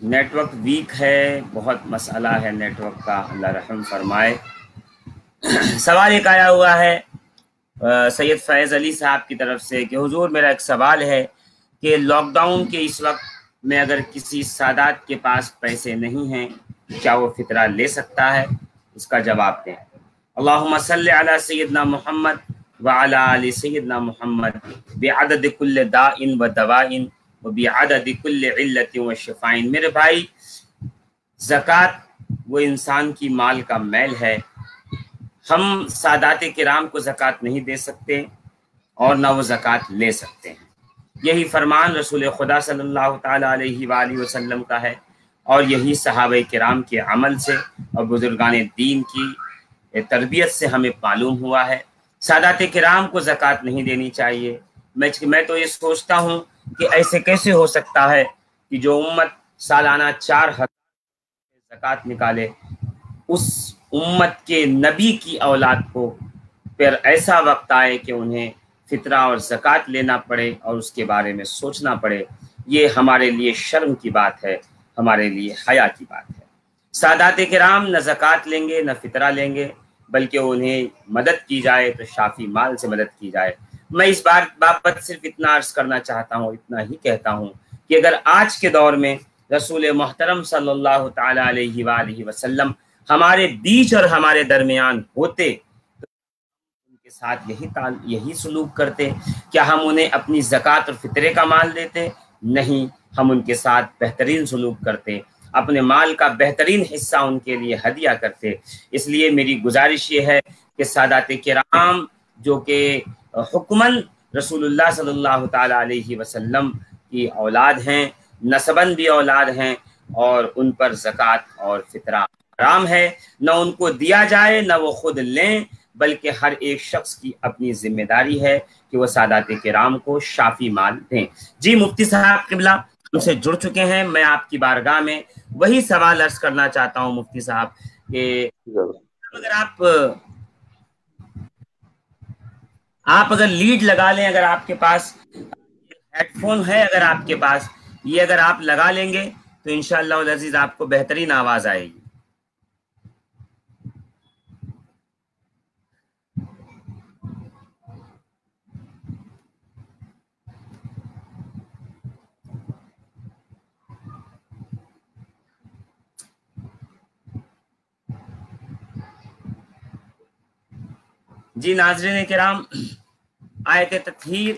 Net work week ہے، بہت مسئلہ ہے نیٹ ورک کا، اللہ رحم فرمائے۔ سوال ایک آیا ہوا ہے سید فیض علی صاحب کی طرف سے کہ حضور میرا ایک سوال ہے کہ لاک ڈاؤن کے اس وقت میں اگر کسی سادات کے پاس پیسے نہیں ہیں کیا وہ فطرہ لے سکتا ہے؟ اس کا جواب دیں۔ اللہم صلی علی سیدنا محمد وعلی آل سیدنا محمد بعدد کل داء و دواء و بعدد کل علت و شفائن۔ میرے بھائی، زکوٰۃ وہ انسان کی مال کا میل ہے۔ ہم سادات کرام کو زکوٰۃ نہیں دے سکتے اور نہ وہ زکوٰۃ لے سکتے ہیں۔ یہی فرمان رسول خدا صلی اللہ تعالی علیہ وآلہ وسلم کا ہے، اور یہی صحابہ کرام کے عمل سے اور بزرگان دین کی تربیت سے ہمیں معلوم ہوا ہے۔ سادات کرام کو زکوٰۃ نہیں دینی چاہیے۔ میں تو یہ سوچتا ہوں کہ ایسے کیسے ہو سکتا ہے کہ جو امت سالانہ 4,000 زکوٰۃ نکالے، اس امت کے نبی کی اولاد کو پھر ایسا وقت آئے کہ انہیں فطرہ اور زکوٰۃ لینا پڑے اور اس کے بارے میں سوچنا پڑے۔ یہ ہمارے لیے شرم کی بات ہے، ہمارے لیے حیا کی بات ہے۔ سادات کرام نہ زکوٰۃ لیں گے نہ فطرہ لیں گے، بلکہ انہیں مدد کی جائے تو شافی مال سے مدد کی جائے۔ میں اس بابت صرف اتنا عرض کرنا چاہتا ہوں، اتنا ہی کہتا ہوں کہ اگر آج کے دور میں رسول محترم صلی اللہ تعالی علیہ وآلہ وسلم ہمارے بیچ اور ہمارے درمیان ہوتے تو ان کے ساتھ یہی سلوک کرتے؟ کیا ہم انہیں اپنی زکوٰۃ اور فطرے کا مال دیتے؟ نہیں، ہم ان کے ساتھ بہترین سلوک کرتے، اپنے مال کا بہترین حصہ ان کے لیے ہدیہ کرتے۔ اس لیے میری گزارش یہ ہے کہ سادات کرام جو کہ حکماً رسول اللہ صلی اللہ تعالی علیہ وسلم کی اولاد ہیں، نسباً بھی اولاد ہیں، اور ان پر زکوٰۃ اور فطرہ حرام ہے، نہ ان کو دیا جائے نہ وہ خود لیں، بلکہ ہر ایک شخص کی اپنی ذمہ داری ہے کہ وہ سادات کرام کو شافی مال دیں۔ جی مفتی صاحب قبلہ ہم سے جڑ چکے ہیں، میں آپ کی بارگاہ میں وہی سوال عرض کرنا چاہتا ہوں مفتی صاحب کہ اگر آپ اگر لیڈ لگا لیں، اگر آپ کے پاس ہیڈ فون ہے، اگر آپ کے پاس یہ اگر آپ لگا لیں گے تو انشاءاللہ العزیز آپ کو بہترین آواز آئے گی۔ جی ناظرین کرام، آیت تطہیر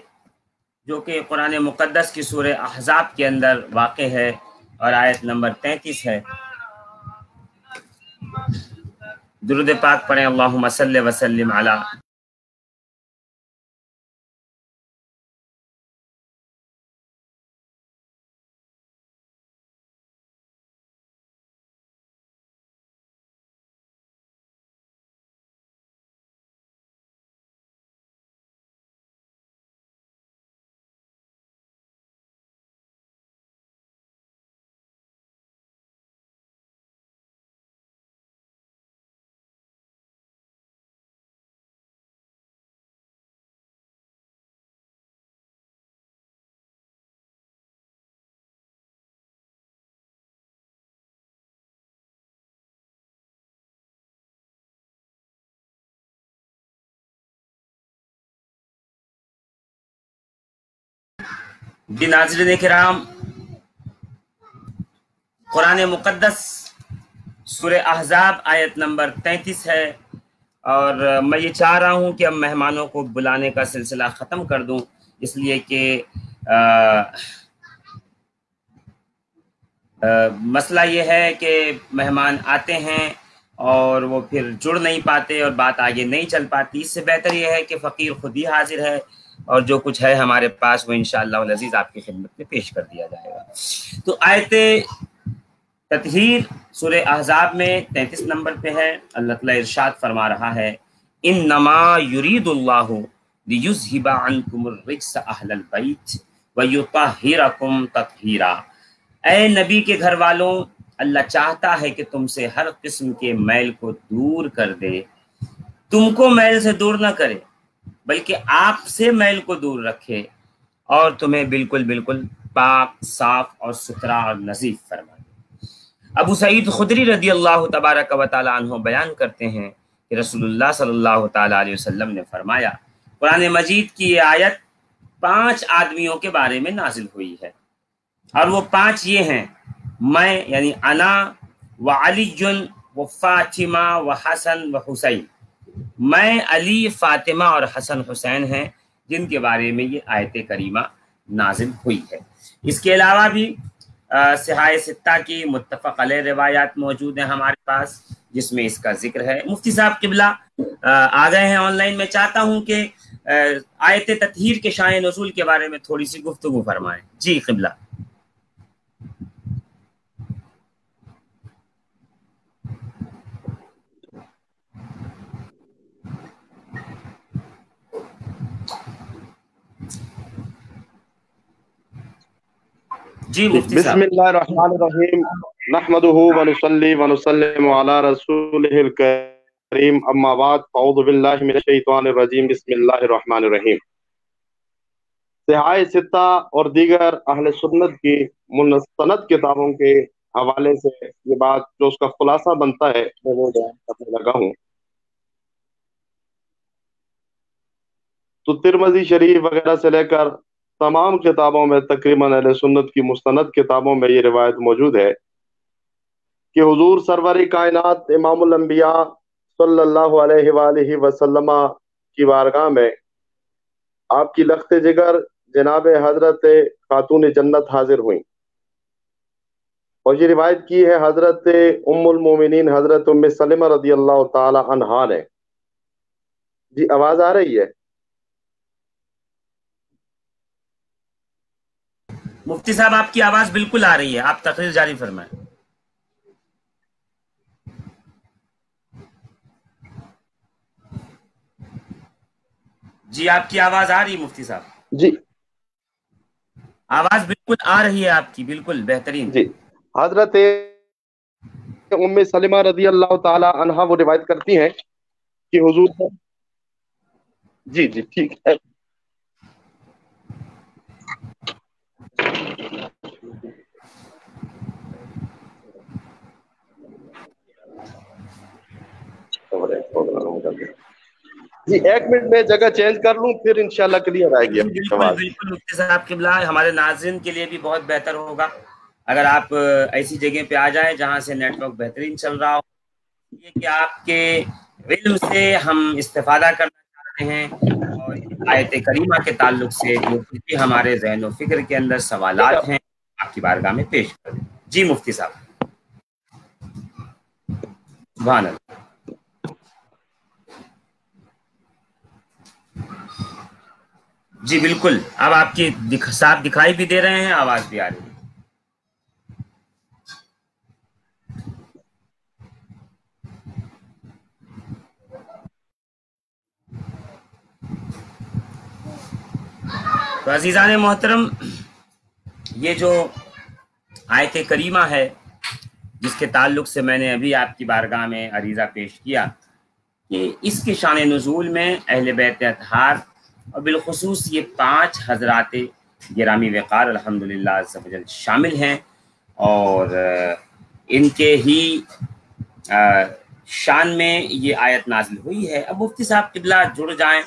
جو کہ قرآن مقدس کی سورہ احزاب کے اندر واقع ہے اور آیت نمبر 33 ہے، درود پاک پڑھیں، اللہم صلی وسلم علی۔ جی ناظرین کرام، قرآن مقدس سورہ احزاب آیت نمبر 33 ہے، اور میں یہ چاہ رہا ہوں کہ اب مہمانوں کو بلانے کا سلسلہ ختم کر دوں، اس لیے کہ مسئلہ یہ ہے کہ مہمان آتے ہیں اور وہ پھر جڑ نہیں پاتے اور بات آگے نہیں چل پاتی۔ اس سے بہتر یہ ہے کہ فقیر خود ہی حاضر ہے اور جو کچھ ہے ہمارے پاس وہ انشاءاللہ العزیز آپ کی خدمت میں پیش کر دیا جائے گا۔ تو آیت تطہیر سورہ احزاب میں 33 نمبر پہ ہے۔ اللہ تعالیٰ ارشاد فرما رہا ہے، انما یرید اللہ لیذھب عنکم الرجس اہل البیت ویطہرکم تطہیرا۔ اے نبی کے گھر والوں، اللہ چاہتا ہے کہ تم سے ہر قسم کے میل کو دور کر دے، تم کو میل سے دور نہ کرے بلکہ آپ سے میل کو دور رکھے اور تمہیں بالکل پاک، صاف اور ستھرا اور نظیف فرمائے۔ ابو سعید خدری رضی اللہ تبارک و تعالی عنہ بیان کرتے ہیں کہ رسول اللہ صلی اللہ تعالی علیہ وسلم نے فرمایا، قرآن مجید کی یہ آیت 5 آدمیوں کے بارے میں نازل ہوئی ہے، اور وہ 5 یہ ہیں: میں یعنی انا و علی و فاطمہ و حسن و حسین، میں، علی، فاطمہ اور حسن حسین ہیں جن کے بارے میں یہ آیت کریمہ نازل ہوئی ہے۔ اس کے علاوہ بھی صحاح ستہ کی متفق علیہ روایات موجود ہیں ہمارے پاس جس میں اس کا ذکر ہے۔ مفتی صاحب قبلہ آ گئے ہیں آن لائن، میں چاہتا ہوں کہ آیت تطہیر کے شان نزول کے بارے میں تھوڑی سی گفتگو فرمائیں۔ جی قبلہ۔ جی مفتی صاحب۔ بسم اللہ الرحمن الرحیم، نحمده ونصلی ونسلم علی رسولہ الکریم، اما بعد، اعوذ باللہ من الشیطان الرجیم، بسم اللہ الرحمن الرحیم۔ صحاح ستہ اور دیگر اہل سنت کی مستند کتابوں کے حوالے سے یہ بات جو اس کا خلاصہ بنتا ہے میں وہ بیان کرنے لگا ہوں۔ تو ترمذی شریف وغیرہ سے لے کر تمام کتابوں میں، تقریباً اہل سنت کی مستند کتابوں میں یہ روایت موجود ہے کہ حضور سرور کائنات امام الانبیاء صلی اللہ علیہ وآلہ وسلم کی بارگاہ میں آپ کی لخت جگر جناب حضرت خاتون جنت حاضر ہوئیں، اور یہ روایت کی ہے حضرت ام المومنین حضرت ام سلمہ رضی اللہ تعالی عنہا نے۔ جی آواز آ رہی ہے؟ مفتی صاحب آپ کی آواز بالکل آ رہی ہے، آپ تقریر جاری فرمائیں۔ جی آپ کی آواز آ رہی ہے مفتی صاحب؟ جی آواز بالکل آ رہی ہے آپ کی، بالکل بہترین۔ جی حضرت ام سلمہ رضی اللہ تعالی عنہا وہ روایت کرتی ہیں کہ حضور، جی جی ٹھیک ہے، جی ایک منٹ میں جگہ چینج کر لوں پھر انشاءاللہ کلیئر آئے گی بالکل آواز۔ بالکل مفتی صاحب قبلہ، ہمارے ناظرین کے لیے بھی بہت بہتر ہوگا اگر آپ ایسی جگہ پہ آ جائیں جہاں سے نیٹ ورک بہترین چل رہا ہو، یہ کہ آپ کے علم سے ہم استفادہ کرنا چاہتے ہیں، اور آیت کریمہ کے تعلق سے جو بھی ہمارے ذہن و فکر کے اندر سوالات ہیں آپ کی بارگاہ میں پیش کر دیں۔ جی مفتی صاحب۔ سبحان اللہ۔ جی بالکل، اب آپ کی صاحب دکھائی بھی دے رہے ہیں، آواز بھی آ رہی ہے۔ تو عزیزان محترم، یہ جو آیت کریمہ ہے جس کے تعلق سے میں نے ابھی آپ کی بارگاہ میں عریضہ پیش کیا کہ اس کے شان نزول میں اہل بیت اطہار اور بالخصوص یہ 5 حضرات گرامی وقار الحمدللہ عز و جل شامل ہیں، اور ان کے ہی شان میں یہ آیت نازل ہوئی ہے۔ اب مفتی صاحب قبلہ جڑ جائیں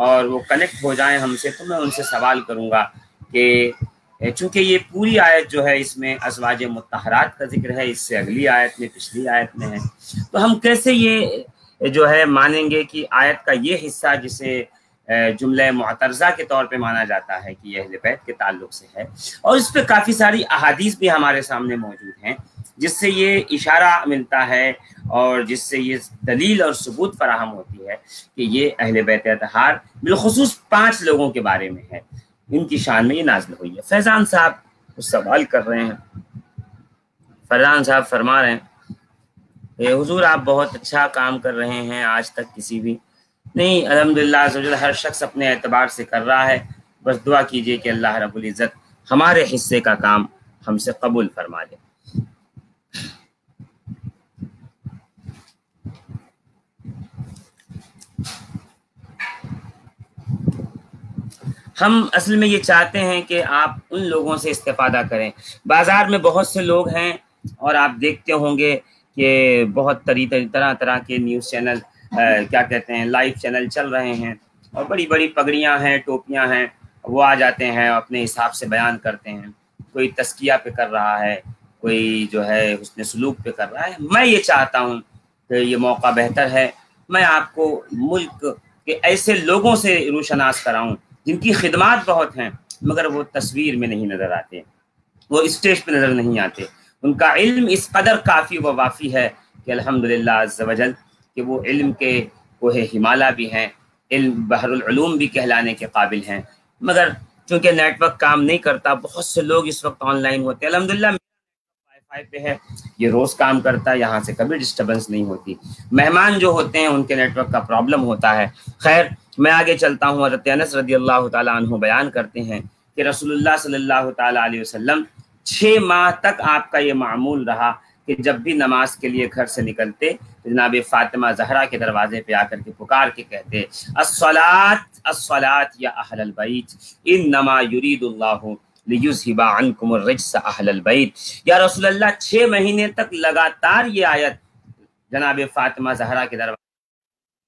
اور وہ کنیکٹ ہو جائیں ہم سے، تو میں ان سے سوال کروں گا کہ چونکہ یہ پوری آیت جو ہے اس میں ازواج مطہرات کا ذکر ہے، اس سے اگلی آیت میں، پچھلی آیت میں ہے، تو ہم کیسے یہ جو ہے مانیں گے کہ آیت کا یہ حصہ جسے جملہ معترضہ کے طور پہ مانا جاتا ہے کہ یہ اہل بیت کے تعلق سے ہے، اور اس پہ کافی ساری احادیث بھی ہمارے سامنے موجود ہیں جس سے یہ اشارہ ملتا ہے اور جس سے یہ دلیل اور ثبوت فراہم ہوتی ہے کہ یہ اہل بیت اطہار بالخصوص 5 لوگوں کے بارے میں ہے، ان کی شان میں یہ نازل ہوئی ہے۔ فیضان صاحب کچھ سوال کر رہے ہیں۔ فیضان صاحب فرما رہے ہیں کہ حضور آپ بہت اچھا کام کر رہے ہیں، آج تک کسی بھی نہیں، الحمدللہ عز و جل ہر شخص اپنے اعتبار سے کر رہا ہے، بس دعا کیجئے کہ اللہ رب العزت ہمارے حصے کا کام ہم سے قبول فرما لے۔ ہم اصل میں یہ چاہتے ہیں کہ آپ ان لوگوں سے استفادہ کریں۔ بازار میں بہت سے لوگ ہیں اور آپ دیکھتے ہوں گے کہ بہت طرح طرح کے نیوز چینل کیا کہتے ہیں لائیو چینل چل رہے ہیں، اور بڑی بڑی پگڑیاں ہیں، ٹوپیاں ہیں، وہ آ جاتے ہیں اپنے حساب سے بیان کرتے ہیں، کوئی تزکیہ پہ کر رہا ہے، کوئی جو ہے حسن سلوک پہ کر رہا ہے۔ میں یہ چاہتا ہوں کہ یہ موقع بہتر ہے میں آپ کو ملک کے ایسے لوگوں سے روشناس کراؤں جن کی خدمات بہت ہیں مگر وہ تصویر میں نہیں نظر آتے، وہ اسٹیج پہ نظر نہیں آتے، ان کا علم اس قدر کافی و وافی ہے کہ الحمدللہ عز وجل کہ وہ علم کے کوہ ہمالیہ بھی ہیں، علم بحر العلوم بھی کہلانے کے قابل ہیں، مگر چونکہ نیٹ ورک کام نہیں کرتا، بہت سے لوگ اس وقت آن لائن ہوتے ہیں۔ الحمدللہ وائی فائی پہ ہے، یہ روز کام کرتا ہے، یہاں سے کبھی ڈسٹربنس نہیں ہوتی۔ مہمان جو ہوتے ہیں ان کے نیٹ ورک کا پرابلم ہوتا ہے۔ خیر میں آگے چلتا ہوں۔ حضرت انس رضی اللہ تعالیٰ عنہ بیان کرتے ہیں کہ رسول اللہ صلی اللہ تعالیٰ علیہ وسلم 6 ماہ تک آپ کا یہ معمول رہا کہ جب بھی نماز کے لیے گھر سے نکلتے تو جناب فاطمہ زہرا کے دروازے پہ آ کر کے پکار کے کہتے الصلاۃ الصلاۃ یا اہل البیت انما یرید اللہ لیذھب عنکم الرجس اہل البیت۔ یا رسول اللہ 6 مہینے تک لگاتار یہ آیت جناب فاطمہ زہرا کے دروازے،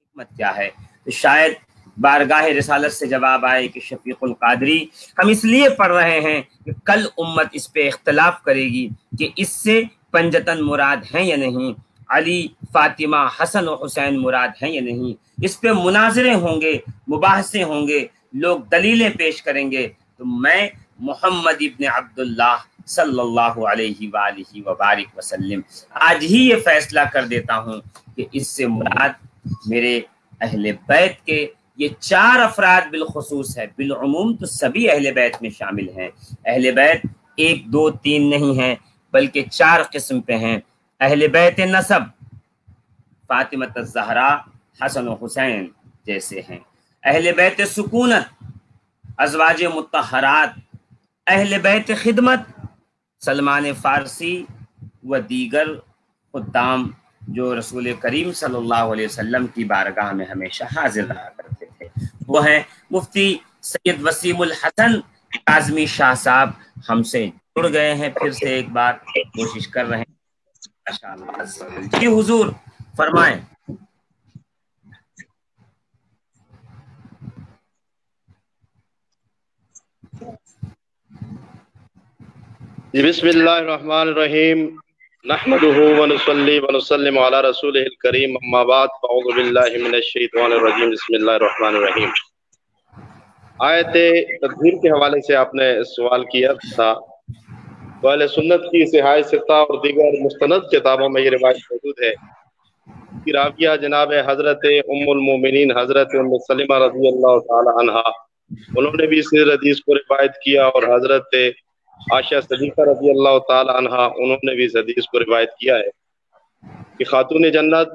حکمت کیا ہے؟ تو شاید بارگاہ رسالت سے جواب آئے کہ شفیق القادری ہم اس لیے پڑھ رہے ہیں کہ کل امت اس پہ اختلاف کرے گی کہ اس سے پنجتن مراد ہیں یا نہیں، علی فاطمہ حسن و حسین مراد ہیں یا نہیں، اس پہ مناظرے ہوں گے، مباحثے ہوں گے، لوگ دلیلیں پیش کریں گے۔ تو میں محمد ابن عبداللہ صلی اللہ علیہ وآلہ وبارک وسلم آج ہی یہ فیصلہ کر دیتا ہوں کہ اس سے مراد میرے اہل بیت کے یہ 4 افراد بالخصوص ہے، بالعموم تو سبھی اہل بیت میں شامل ہیں۔ اہل بیت 1 2 3 نہیں ہیں بلکہ 4 قسم پہ ہیں۔ اہل بیت نسب فاطمہ الزہرا حسن و حسین جیسے ہیں، اہل بیت سکونت ازواج مطہرات، اہل بیت خدمت سلمان فارسی و دیگر خدام جو رسول کریم صلی اللہ علیہ وسلم کی بارگاہ میں ہمیشہ حاضر رہا کرتے تھے، وہ ہیں مفتی سید وسیم الحسن کاظمی شاہ صاحب ہم سے جڑ گئے ہیں، پھر سے ایک بار کوشش کر رہے ہیں ماشاءاللہ۔ جی حضور فرمائیں۔ بسم اللہ الرحمن الرحیم، نحمده ونصلی ونسلم علی رسولہ الکریم، اما بعد فاعوذ باللہ من الشیطان الرجیم، بسم اللہ الرحمن الرحیم۔ آیت تطہیر کے حوالے سے آپ نے سوال کیا تھا، تو اہل سنت کی صحاح ستہ اور دیگر مستند کتابوں میں یہ روایت موجود ہے کہ راویہ جناب حضرت ام المومنین حضرت ام سلمہ رضی اللہ تعالی عنہا، انہوں نے بھی اس حدیث کو روایت کیا، اور حضرت عائشہ صدیقہ رضی اللہ تعالی عنہا انہوں نے بھی اس حدیث کو روایت کیا ہے کہ خاتون جنت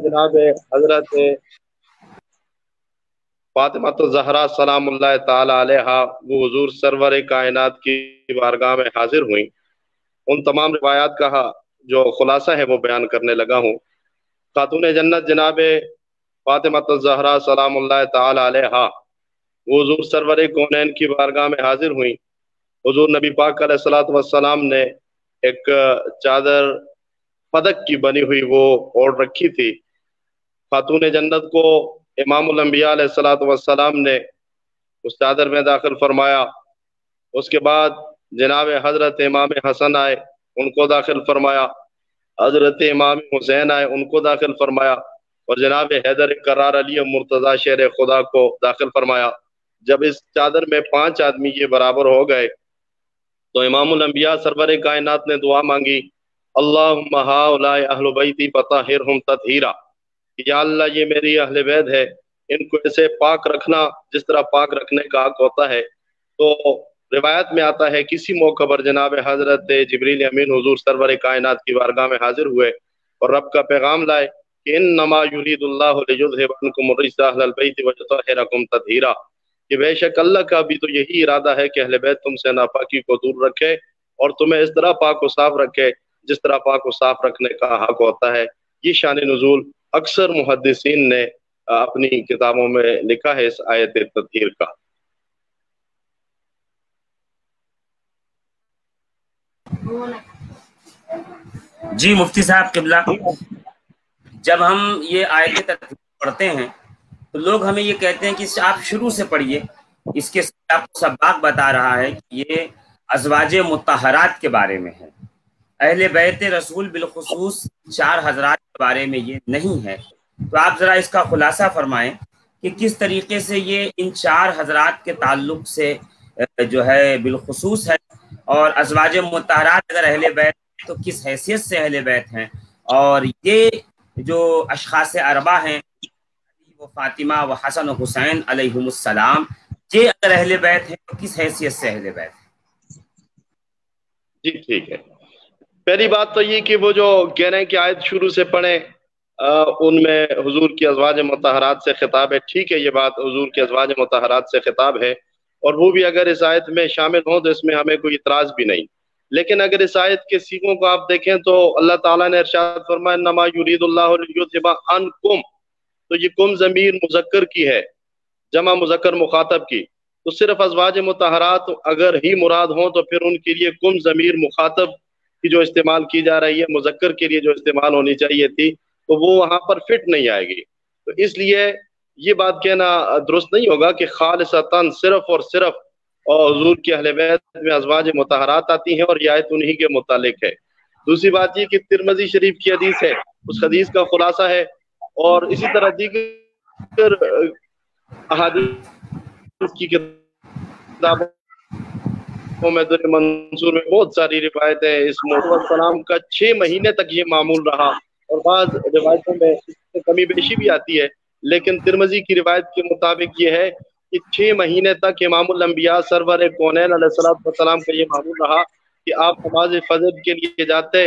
جناب حضرت فاطمہ الزہرا سلام اللہ تعالی علیہا وہ حضور سرور کائنات کی بارگاہ میں حاضر ہوئیں۔ ان تمام روایات کا جو خلاصہ ہے وہ بیان کرنے لگا ہوں۔ خاتون جنت جناب فاطمہ الزہرا سلام اللہ تعالی علیہا وہ حضور سرور کونین کی بارگاہ میں حاضر ہوئیں۔ حضور نبی پاک علیہ الصلوۃ والسلام نے ایک چادر پدک کی بنی ہوئی وہ اوڑھ رکھی تھی۔ خاتون جنت کو امام الانبیاء علیہ الصلوۃ والسلام نے اس چادر میں داخل فرمایا۔ اس کے بعد جناب حضرت امام حسن آئے، ان کو داخل فرمایا، حضرت امام حسین آئے، ان کو داخل فرمایا، اور جناب حیدر کرار علی مرتضی شیر خدا کو داخل فرمایا۔ جب اس چادر میں 5 آدمی یہ برابر ہو گئے تو امام الانبیاء سرور کائنات نے دعا مانگی، اللہم ہؤلاء اہل بیتی فطہرہم تطہیرا، یا اللہ یہ میری اہل بیت ہے، ان کو ایسے پاک رکھنا جس طرح پاک رکھنے کا حق ہوتا ہے۔ تو روایت میں آتا ہے کسی موقع پر جناب حضرت جبریل امین حضور سرور کائنات کی بارگاہ میں حاضر ہوئے اور رب کا پیغام لائے کہ انما یرید اللہ لیذھب عنکم الرجس اہل البیت ویطہرکم تطہیرا، کہ بے شک اللہ کا بھی تو یہی ارادہ ہے کہ اہل بیت تم سے ناپاکی کو دور رکھے اور تمہیں اس طرح پاک و صاف رکھے جس طرح پاک و صاف رکھنے کا حق ہوتا ہے۔ یہ شان نزول اکثر محدثین نے اپنی کتابوں میں لکھا ہے اس آیت تطہیر کا۔ جی مفتی صاحب قبلہ، جب ہم یہ آیت تطہیر پڑھتے ہیں تو لوگ ہمیں یہ کہتے ہیں کہ آپ شروع سے پڑھیے، اس کے ساتھ آپ کو سباق بتا رہا ہے کہ یہ ازواج مطہرات کے بارے میں ہے، اہل بیت رسول بالخصوص 4 حضرات کے بارے میں یہ نہیں ہے۔ تو آپ ذرا اس کا خلاصہ فرمائیں کہ کس طریقے سے یہ ان 4 حضرات کے تعلق سے جو ہے بالخصوص ہے، اور ازواج مطہرات اگر اہل بیت تو کس حیثیت سے اہل بیت ہیں، اور یہ جو اشخاص اربعہ ہیں وہ فاطمہ و حسن و حسین علیہم السلام، یہ اگر اہل بیت ہیں تو کس حیثیت سے اہل بیت ہیں؟ جی ٹھیک ہے، پہلی بات تو یہ کہ وہ جو کہہ رہے ہیں کہ آیت شروع سے پڑھیں، ان میں حضور کی ازواج مطہرات سے خطاب ہے، ٹھیک ہے، یہ بات حضور کی ازواج مطہرات سے خطاب ہے، اور وہ بھی اگر اس آیت میں شامل ہوں تو اس میں ہمیں کوئی اعتراض بھی نہیں، لیکن اگر اس آیت کے سیغوں کو آپ دیکھیں تو اللہ تعالیٰ نے ارشاد فرمایا انما یرید اللہ لیذھب عنکم، تو یہ کم ضمیر مذکر کی ہے، جمع مذکر مخاطب کی، تو صرف ازواج مطہرات اگر ہی مراد ہوں تو پھر ان کے لیے کم ضمیر مخاطب کی جو استعمال کی جا رہی ہے، مذکر کے لیے جو استعمال ہونی چاہیے تھی، تو وہ وہاں پر فٹ نہیں آئے گی۔ تو اس لیے یہ بات کہنا درست نہیں ہوگا کہ خالصتاً صرف اور صرف اور حضور کے اہل بیت میں ازواج مطہرات آتی ہیں اور یہ آیت انہی کے متعلق ہے۔ دوسری بات یہ کہ ترمذی شریف کی حدیث ہے، اس حدیث کا خلاصہ ہے، اور اسی طرح دیگر احادیث کی کتابوں میں در منصور میں بہت ساری روایتیں، اس موضوع السلام کا 6 مہینے تک یہ معمول رہا، اور بعض روایتوں میں اس سے کمی بیشی بھی آتی ہے، لیکن ترمذی کی روایت کے مطابق یہ ہے کہ 6 مہینے تک امام الانبیاء سرور کونین علیہ السلام کا یہ معمول رہا کہ آپ نماز فجر کے لیے جاتے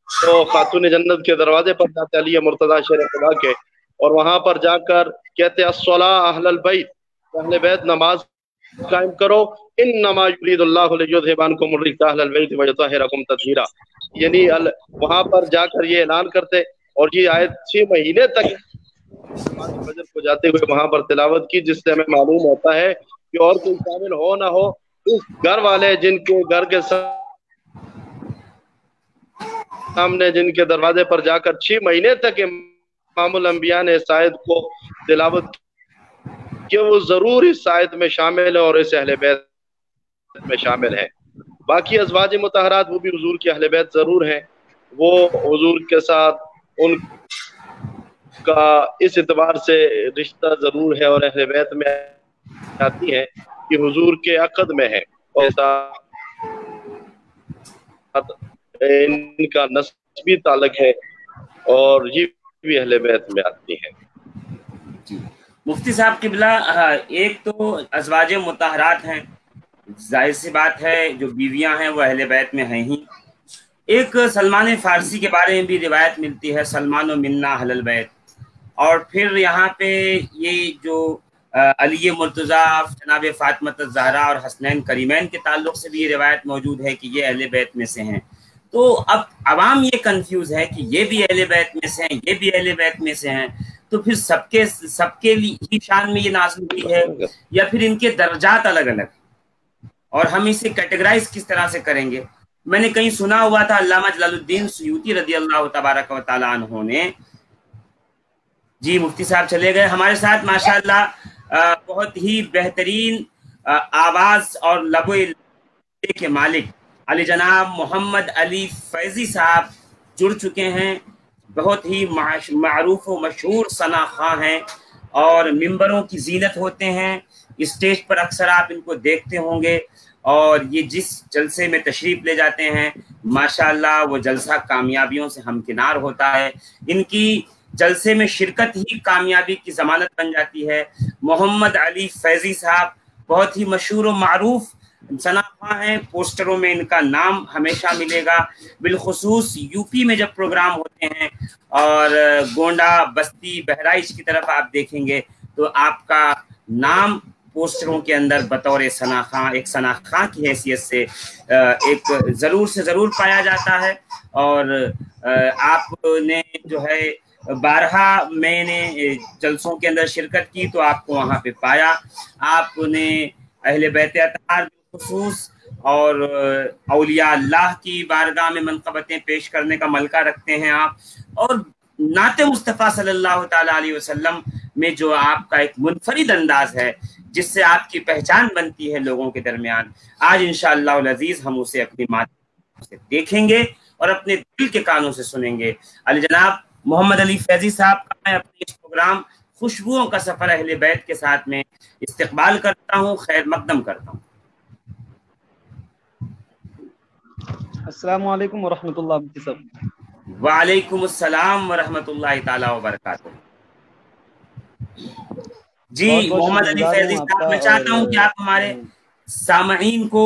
تو خاتون جنت کے دروازے پر جاتے علی مرتضیٰ شیر خدا کے، اور وہاں پر جا کر کہتے الصلاۃ اہل البیت، اہل بیت نماز قائم کرو، انما یرید اللہ لیذھب عنکم الرجس اہل البیت ویطہرکم تطہیرا، یعنی وہاں پر جا کر یہ اعلان کرتے، اور یہ آیت 6 مہینے تک نماز فجر کو جاتے ہوئے وہاں پر تلاوت کی، جس سے ہمیں معلوم ہوتا ہے کہ اور کوئی شامل ہو نہ ہو، اس گھر والے جن کے گھر کے سامنے جن کے دروازے پر جا کر 6 مہینے تک امام الانبیاء نے اس آیت کو تلاوت کی کہ وہ ضرور اس آیت میں شامل ہے اور اس اہل بیت میں شامل ہے۔ باقی ازواج مطہرات وہ بھی حضور کے اہل بیت ضرور ہیں، وہ حضور کے ساتھ ان کا اس اعتبار سے رشتہ ضرور ہے اور اہل بیت میں آتی ہیں کہ حضور کے عقد میں ہے، اور ان کا نسبی تعلق ہے، اور یہ بھی اہل بیت میں آتی ہیں۔ جی مفتی صاحب قبلہ، ایک تو ازواج مطہرات ہیں، ظاہر سی بات ہے جو بیویاں ہیں وہ اہل بیت میں ہیں ہی۔ ایک سلمان فارسی کے بارے میں بھی روایت ملتی ہے، سلمان و منا اہل البیت، اور پھر یہاں پہ یہ جو علی مرتضیٰ، جناب فاطمہ الزہرا اور حسنین کریمین کے تعلق سے بھی یہ روایت موجود ہے کہ یہ اہل بیت میں سے ہیں۔ تو اب عوام یہ کنفیوز ہے کہ یہ بھی اہل بیت میں سے ہیں، یہ بھی اہل بیت میں سے ہیں، تو پھر سب کے لیے شان میں یہ نازل ہوئی ہے یا پھر ان کے درجات الگ الگ، اور ہم اسے کیٹیگرائز کس طرح سے کریں گے؟ میں نے کہیں سنا ہوا تھا علامہ جلال الدین سیوطی رضی اللہ تبارک و تعالیٰ عنہ نے، جی مفتی صاحب چلے گئے، ہمارے ساتھ ماشاءاللہ بہت ہی بہترین آواز اور لب و لہجے کے مالک علی جناب محمد علی فیضی صاحب جڑ چکے ہیں، بہت ہی معروف و مشہور ثنا خواں ہیں، اور ممبروں کی زینت ہوتے ہیں، اسٹیج پر اکثر آپ ان کو دیکھتے ہوں گے، اور یہ جس جلسے میں تشریف لے جاتے ہیں ماشاءاللہ وہ جلسہ کامیابیوں سے ہمکنار ہوتا ہے، ان کی جلسے میں شرکت ہی کامیابی کی ضمانت بن جاتی ہے۔ محمد علی فیضی صاحب بہت ہی مشہور و معروف ثنا خواں ہیں، پوسٹروں میں ان کا نام ہمیشہ ملے گا، بالخصوص یو پی میں جب پروگرام ہوتے ہیں اور گونڈا، بستی، بہرائچ کی طرف آپ دیکھیں گے تو آپ کا نام پوسٹروں کے اندر بطور ثنا خواں، ایک ثنا خواں کی حیثیت سے ایک ضرور سے ضرور پایا جاتا ہے۔ اور آپ نے جو ہے بارہا میں نے جلسوں کے اندر شرکت کی تو آپ کو وہاں پہ پایا، آپ نے اہل بیت اطہار بالخصوص اور اولیاء اللہ کی بارگاہ میں منقبتیں پیش کرنے کا ملکہ رکھتے ہیں آپ، اور نعت مصطفیٰ صلی اللہ تعالیٰ علیہ وسلم میں جو آپ کا ایک منفرد انداز ہے جس سے آپ کی پہچان بنتی ہے لوگوں کے درمیان، آج انشاءاللہ العزیز ہم اسے اپنی مادہ سے دیکھیں گے اور اپنے دل کے کانوں سے سنیں گے۔ جناب محمد علی فیضی صاحب کا میں اپنے اس پروگرام خوشبوؤں کا سفر اہل بیت کے ساتھ میں استقبال کرتا ہوں، خیر مقدم کرتا ہوں۔ السلام علیکم ورحمۃ اللہ۔ وعلیکم السلام ورحمۃ اللہ تعالی وبرکاتہ۔ جی محمد علی فیضی صاحب، میں چاہتا ہوں کہ آپ ہمارے سامعین کو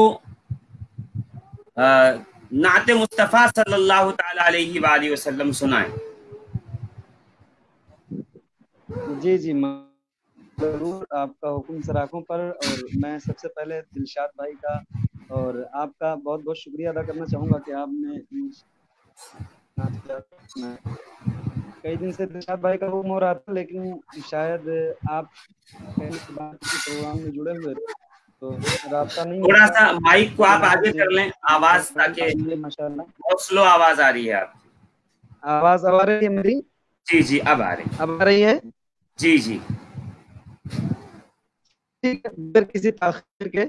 نعت مصطفیٰ صلی اللہ تعالی علیہ وآلہ وسلم سنائیں۔ جی جی ضرور، آپ کا حکم سراخوں پر۔ اور میں سب سے پہلے دلشاد بھائی کا اور آپ کا بہت بہت شکریہ ادا کرنا چاہوں گا کہ آپ نے کئی دن سے دلشاد بھائی کا حکم ہو رہا تھا، لیکن شاید آپ پروگرام میں جڑے ہوئے تو رابطہ نہیں، تھوڑا سا مائک کو آپ آگے کر لیں آواز، تاکہ ماشاءاللہ بہت سلو آواز آ رہی ہے آپ کی۔ آواز آ رہی ہے میری؟ جی جی اب آ رہی، اب آ رہی ہے؟ جی جی ٹھیک ہے، پھر کسی تاخیر کے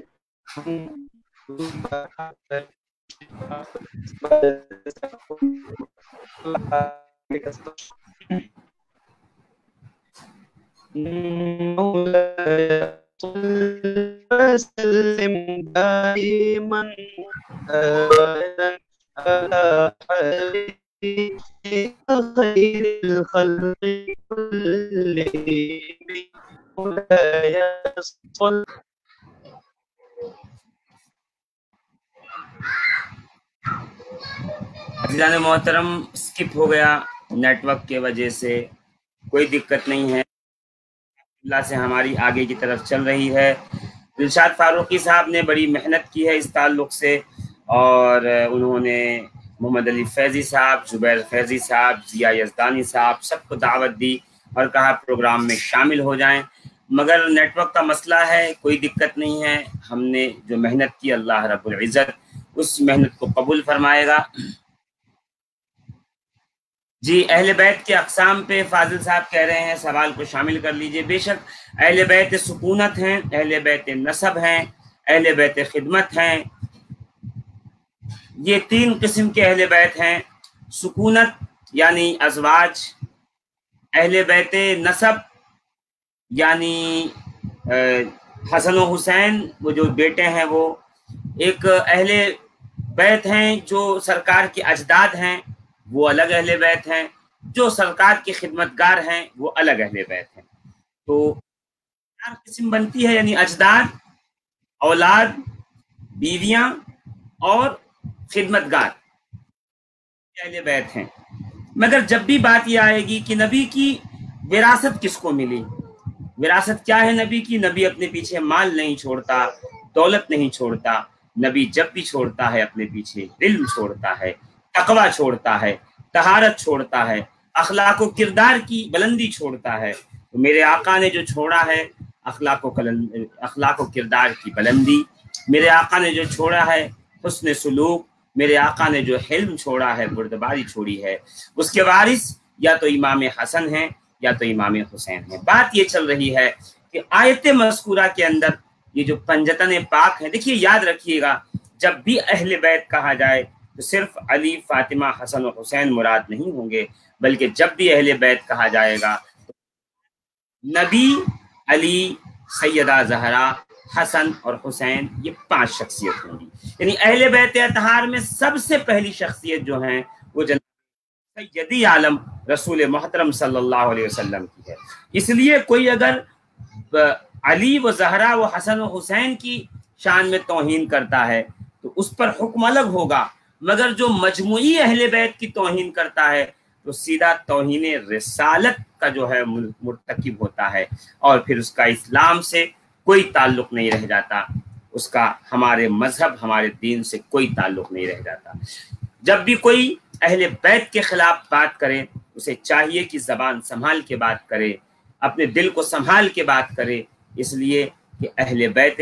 وسلم دائما على خير الخلق كلهم مولاي صل۔ عزیزان محترم، اسکپ ہو گیا نیٹ ورک کی وجہ سے، کوئی دقت نہیں ہے، اللہ سے ہماری آگے کی طرف چل رہی ہے۔ دلشاد فاروقی صاحب نے بڑی محنت کی ہے اس تعلق سے، اور انہوں نے محمد علی فیضی صاحب، زبیر فیضی صاحب، ضیاء یزدانی صاحب سب کو دعوت دی اور کہا پروگرام میں شامل ہو جائیں، مگر نیٹ ورک کا مسئلہ ہے، کوئی دقت نہیں ہے، ہم نے جو محنت کی اللہ رب العزت اس محنت کو قبول فرمائے گا۔ جی اہل بیت کے اقسام پہ فاضل صاحب کہہ رہے ہیں سوال کو شامل کر لیجئے۔ بے شک اہل بیت سکونت ہیں، اہل بیت نسب ہیں، اہل بیت خدمت ہیں، یہ تین قسم کے اہل بیت ہیں۔ سکونت یعنی ازواج، اہل بیت نسب یعنی حسن و حسین وہ جو بیٹے ہیں، وہ ایک اہل بیت ہیں جو سرکار کے اجداد ہیں، وہ الگ اہل بیت ہیں، جو سرکار کی خدمتگار ہیں وہ الگ اہل بیت ہیں۔ تو چار قسم بنتی ہے، یعنی اجداد، اولاد، بیویاں اور خدمتگار اہل بیت ہیں۔ مگر جب بھی بات یہ آئے گی کہ نبی کی وراثت کس کو ملی، وراثت کیا ہے نبی کی؟ نبی اپنے پیچھے مال نہیں چھوڑتا، دولت نہیں چھوڑتا، نبی جب بھی چھوڑتا ہے اپنے پیچھے علم چھوڑتا ہے، تقوی چھوڑتا ہے، طہارت چھوڑتا ہے، اخلاق و کردار کی بلندی چھوڑتا ہے۔ تو میرے آقا نے جو چھوڑا ہے اخلاق و کردار کی بلندی، میرے آقا نے جو چھوڑا ہے حسن سلوک، میرے آقا نے جو حلم چھوڑا ہے، بردباری چھوڑی ہے، اس کے وارث یا تو امام حسن ہیں یا تو امام حسین ہیں۔ بات یہ چل رہی ہے کہ آیت مذکورہ کے اندر یہ جو پنجتن پاک ہیں، دیکھیے یاد رکھیے گا، جب بھی اہل بیت کہا جائے تو صرف علی، فاطمہ، حسن و حسین مراد نہیں ہوں گے، بلکہ جب بھی اہل بیت کہا جائے گا تو نبی، علی، سیدہ زہرا، حسن اور حسین، یہ پانچ شخصیت ہوں گی۔ یعنی اہل بیت اطہار میں سب سے پہلی شخصیت جو ہیں وہ جناب سیدی عالم رسول محترم صلی اللہ علیہ وسلم کی ہے۔ اس لیے کوئی اگر علی و زہرا و حسن و حسین کی شان میں توہین کرتا ہے تو اس پر حکم الگ ہوگا، مگر جو مجموعی اہل بیت کی توہین کرتا ہے تو سیدھا توہین رسالت کا جو ہے مرتکب ہوتا ہے، اور پھر اس کا اسلام سے کوئی تعلق نہیں رہ جاتا، اس کا ہمارے مذہب، ہمارے دین سے کوئی تعلق نہیں رہ جاتا۔ جب بھی کوئی اہل بیت کے خلاف بات کرے، اسے چاہیے کہ زبان سنبھال کے بات کرے، اپنے دل کو سنبھال کے بات کرے، اس لیے کہ اہل بیت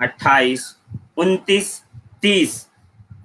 28, 29, 30।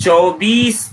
24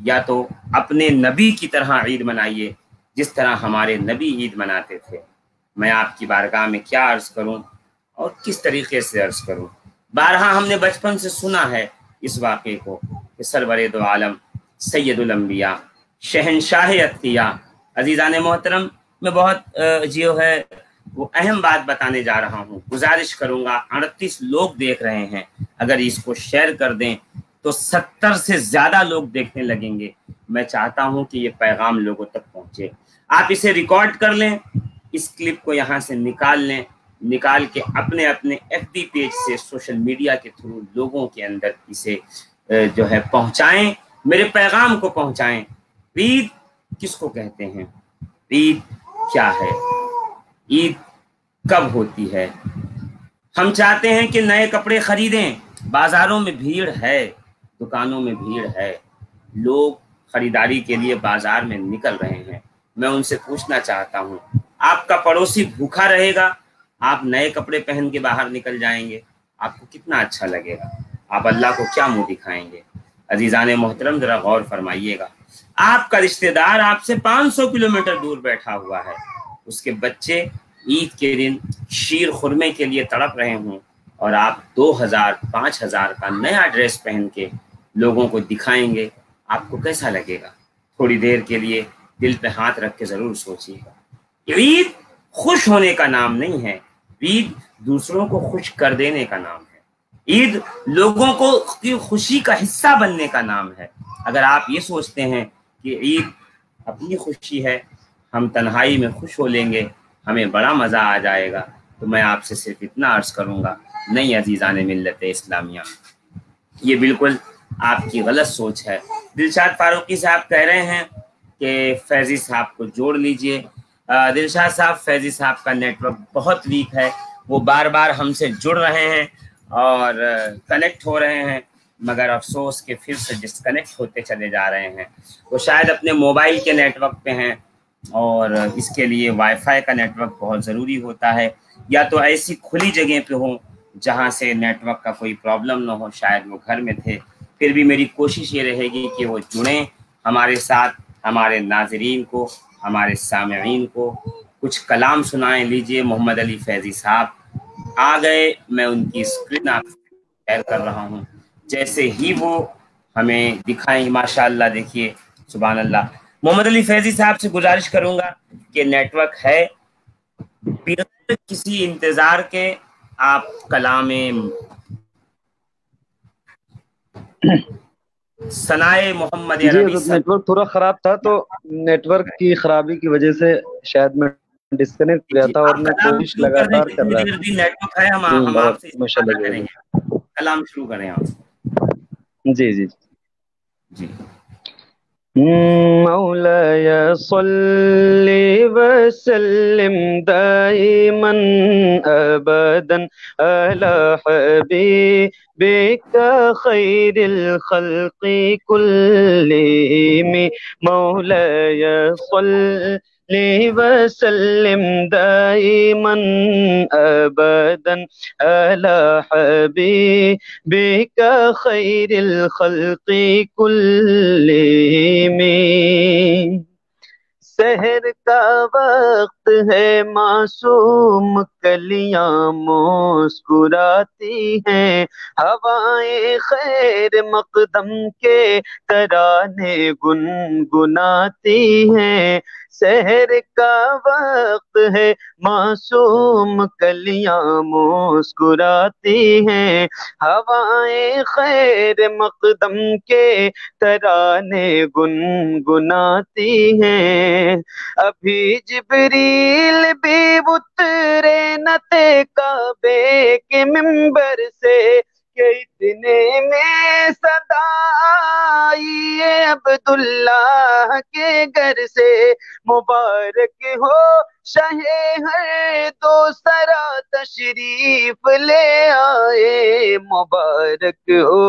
یا تو اپنے نبی کی طرح عید منائیے جس طرح ہمارے نبی عید مناتے تھے۔ میں آپ کی بارگاہ میں کیا عرض کروں اور کس طریقے سے عرض کروں۔ بارہا ہم نے بچپن سے سنا ہے اس واقعے کو کہ سرور دو عالم سید الانبیاء شہنشاہ اتقیاء۔ عزیزان محترم، میں بہت جو ہے وہ اہم بات بتانے جا رہا ہوں، گزارش کروں گا 38 لوگ دیکھ رہے ہیں، اگر اس کو شیئر کر دیں تو 70 سے زیادہ لوگ دیکھنے لگیں گے۔ میں چاہتا ہوں کہ یہ پیغام لوگوں تک پہنچے۔ آپ اسے ریکارڈ کر لیں، اس کلپ کو یہاں سے نکال لیں، نکال کے اپنے اپنے FB پیج سے سوشل میڈیا کے تھرو لوگوں کے اندر اسے جو ہے پہنچائیں، میرے پیغام کو پہنچائیں۔ عید کس کو کہتے ہیں؟ عید کیا ہے؟ عید کب ہوتی ہے؟ ہم چاہتے ہیں کہ نئے کپڑے خریدیں، بازاروں میں بھیڑ ہے، دکانوں میں بھیڑ ہے، لوگ خریداری کے لیے بازار میں نکل رہے ہیں۔ میں ان سے پوچھنا چاہتا ہوں، آپ کا پڑوسی بھوکا رہے گا، آپ نئے کپڑے پہن کے باہر نکل جائیں گے، آپ کو کتنا اچھا لگے گا؟ آپ اللہ کو کیا منہ دکھائیں گے؟ عزیزان محترم، ذرا غور فرمائیے گا۔ آپ کا رشتہ دار آپ سے 500 کلومیٹر دور بیٹھا ہوا ہے، اس کے بچے عید کے دن شیر خرمے کے لیے تڑپ رہے ہوں، اور آپ 2000 5000 کا نیا ڈریس پہن کے لوگوں کو دکھائیں گے، آپ کو کیسا لگے گا؟ تھوڑی دیر کے لیے دل پہ ہاتھ رکھ کے ضرور سوچیے گا۔ عید خوش ہونے کا نام نہیں ہے، عید دوسروں کو خوش کر دینے کا نام ہے، عید لوگوں کو کی خوشی کا حصہ بننے کا نام ہے۔ اگر آپ یہ سوچتے ہیں کہ عید اپنی خوشی ہے، ہم تنہائی میں خوش ہو لیں گے، ہمیں بڑا مزہ آ جائے گا، تو میں آپ سے صرف اتنا عرض کروں گا، نہیں عزیزان ملت اسلامیہ، یہ بالکل آپ کی غلط سوچ ہے۔ دلشاد فاروقی صاحب کہہ رہے ہیں کہ فیضی صاحب کو جوڑ لیجئے۔ دلشاد صاحب، فیضی صاحب کا نیٹ ورک بہت ویک ہے، وہ بار بار ہم سے جڑ رہے ہیں اور کنیکٹ ہو رہے ہیں، مگر افسوس کہ پھر سے ڈسکنیکٹ ہوتے چلے جا رہے ہیں۔ وہ شاید اپنے موبائل کے نیٹ ورک پہ ہیں، اور اس کے لیے وائی فائی کا نیٹ ورک بہت ضروری ہوتا ہے، یا تو ایسی کھلی جگہ پہ ہوں جہاں سے نیٹ ورک کا کوئی پرابلم نہ ہو، شاید وہ گھر میں تھے۔ پھر بھی میری کوشش یہ رہے گی کہ وہ جڑیں ہمارے ساتھ، ہمارے ناظرین کو، ہمارے سامعین کو کچھ کلام سنائیں۔ لیجئے محمد علی فیضی صاحب آ گئے، میں ان کی اسکرین آپ شیئر کر رہا ہوں، جیسے ہی وہ ہمیں دکھائیں، ماشاءاللہ دیکھیے، سبحان اللہ۔ محمد علی فیضی صاحب سے گزارش کروں گا کہ نیٹ ورک ہے، بغیر کسی انتظار کے آپ کلام ثنائے محمد جی عربی حضرت، نیٹ ورک تھوڑا خراب تھا، تو نیٹ ورک کی خرابی کی وجہ سے شاید میں ڈسکنیکٹ ہو گیا جی، تھا، اور آپ میں کلام کوشش شروع کر دیں، لگاتار کر کتنی رہا دیر تھا۔ بھی نیٹ ورک ہے، ہم آپ بہت سے ماشاء استفادہ اللہ کریں گے۔ کلام شروع کریں آپ۔ جی جی۔ جی مولاي صل وسلم دائما ابدا على حبيبك خير الخلق كلهم مولاي صل وسلم دائما ابدا على حبيبك خير الخلق كلهم میں سحر کا وقت ہے، معصوم کلیاں مسکراتی ہیں، ہوائیں خیر مقدم کے ترانے گنگناتی ہیں۔ سحر کا وقت ہے، معصوم کلیاں مسکراتی ہیں، ہوائیں خیر مقدم کے ترانے گنگناتی ہیں۔ ابھی جبریل بھی اترے نہ تھے کعبے کے منبر سے کہ اتنے میں صدا آئی ہے عبداللہ کے گھر سے، مبارک ہو شاہ ہر دو سرا تشریف لے آئے، مبارک ہو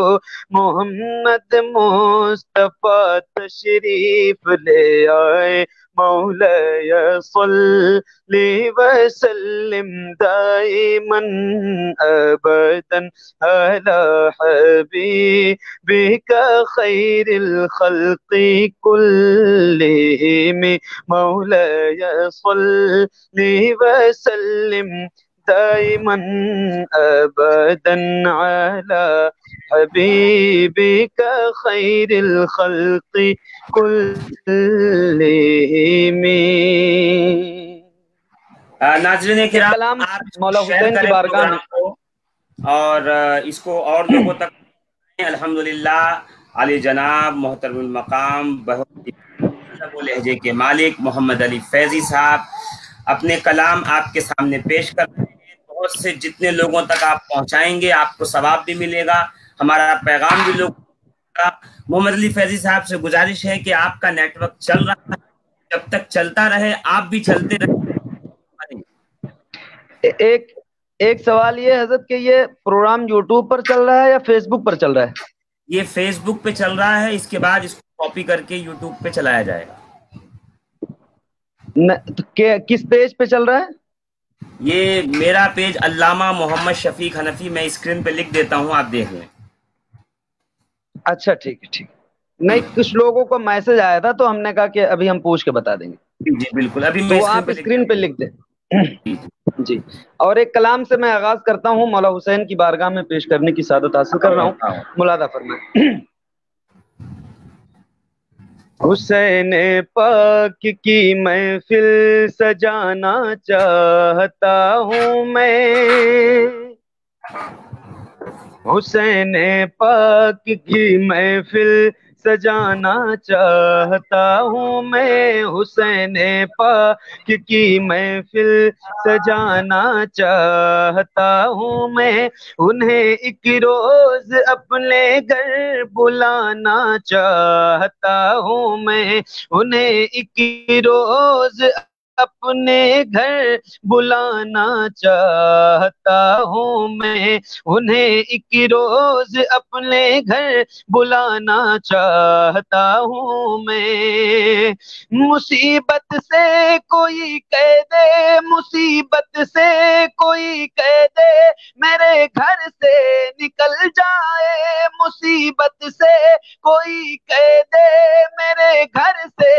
محمد مصطفیٰ تشریف لے آئے، مولاي صل وسلم دائما ابدا على حبيبك خير الخلق كلهم، مولاي صل وسلم دائما ابدا على حبيبك خير الخلق كلهم۔ ناظرین کرام، کلام آپ مولا شیئر حسین کی کریں بارگاہ پروگرام میں، کو اور اس کو اور لوگوں تک الحمدللہ علی جناب محترم المقام بہت ادب و لہجے کے مالک محمد علی فیضی صاحب اپنے کلام آپ کے سامنے پیش کر رہے ہیں۔ بہت سے جتنے لوگوں تک آپ پہنچائیں گے آپ کو ثواب بھی ملے گا، ہمارا پیغام بھی لوگوں کا۔ محمد علی فیضی صاحب سے گزارش ہے کہ آپ کا نیٹ ورک چل رہا ہے، جب تک چلتا رہے آپ بھی چلتے رہے۔ ایک سوال یہ حضرت کہ یہ پروگرام یوٹیوب پر چل رہا ہے یا فیس بک پر چل رہا ہے؟ یہ فیس بک پہ چل رہا ہے، اس کے بعد اس کو کاپی کر کے یوٹیوب پہ چلایا جائے گا۔ کس پیج پہ چل رہا ہے؟ یہ میرا پیج علامہ محمد شفیق حنفی، میں اسکرین پہ لکھ دیتا ہوں، آپ دیکھ لیں۔ اچھا ٹھیک ہے، ٹھیک۔ نہیں، کچھ لوگوں کو میسج آیا تھا تو ہم نے کہا کہ ابھی ہم پوچھ کے بتا دیں گے۔ جی بالکل، ابھی تو میں آپ اسکرین پہ لکھ دیں۔ جی، اور ایک کلام سے میں آغاز کرتا ہوں، مولا حسین کی بارگاہ میں پیش کرنے کی سعادت حاصل کر رہا ہوں، ملادہ فرمائیں۔ حسین پاک کی محفل سجانا چاہتا ہوں میں، حسین پاک کی محفل سجانا چاہتا ہوں میں، حسین پاک کی محفل سجانا چاہتا ہوں میں، انہیں ایک روز اپنے گھر بلانا چاہتا ہوں میں، انہیں ایک روز اپنے گھر بلانا چاہتا ہوں میں، انہیں ایک روز اپنے گھر بلانا چاہتا ہوں میں، مصیبت سے کوئی کہہ دے، مصیبت سے کوئی کہہ دے میرے گھر سے نکل جائے، مصیبت سے کوئی کہہ دے میرے گھر سے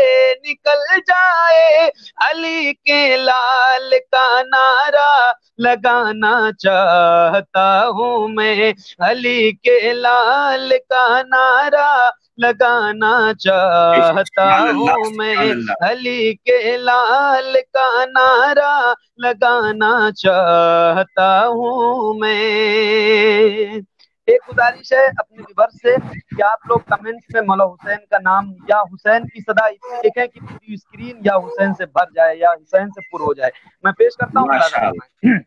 نکل جائے، علی کے لال کا نعرہ لگانا چاہتا ہوں میں، علی کے لال کا نعرہ لگانا چاہتا ہوں میں، علی کے لال کا نعرہ لگانا چاہتا ہوں میں۔ ایک گزارش ہے اپنے ویور سے کہ آپ لوگ کمنٹس میں مولا حسین کا نام یا حسین کی صدا اتنی لکھیں کہ پوری اسکرین یا حسین سے بھر جائے یا حسین سے پر ہو جائے۔ میں پیش کرتا ہوں، ملادہ فرمائیں۔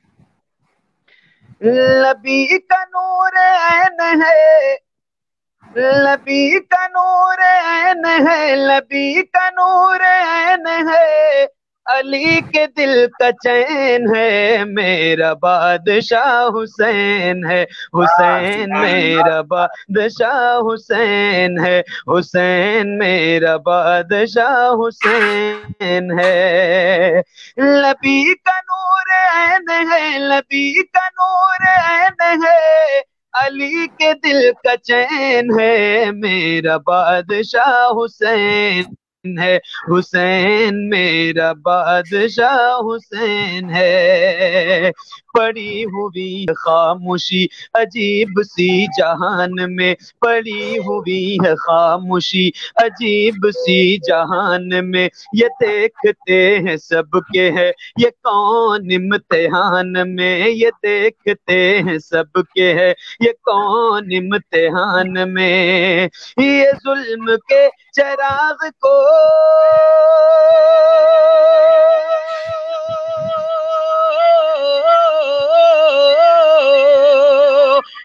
نبی کا نور عین ہے، نبی کا نور عین ہے، نبی کا نور عین ہے، علی کے دل کا چین ہے، میرا بادشاہ حسین ہے، حسین میرا بادشاہ حسین ہے، حسین میرا بادشاہ حسین ہے، نبی کا نور عین ہے، نبی کا نور عین ہے، علی کے دل کا چین ہے، میرا بادشاہ حسین ہے، حسین میرا بادشاہ حسین ہے، پڑی ہوئی خاموشی عجیب سی جہان میں، پڑی ہوئی ہے خاموشی عجیب سی جہان میں، یہ دیکھتے ہیں سب کے ہے یہ کون امتحان میں، یہ دیکھتے ہیں سب کے ہے یہ کون امتحان میں، یہ ظلم کے چراغ کو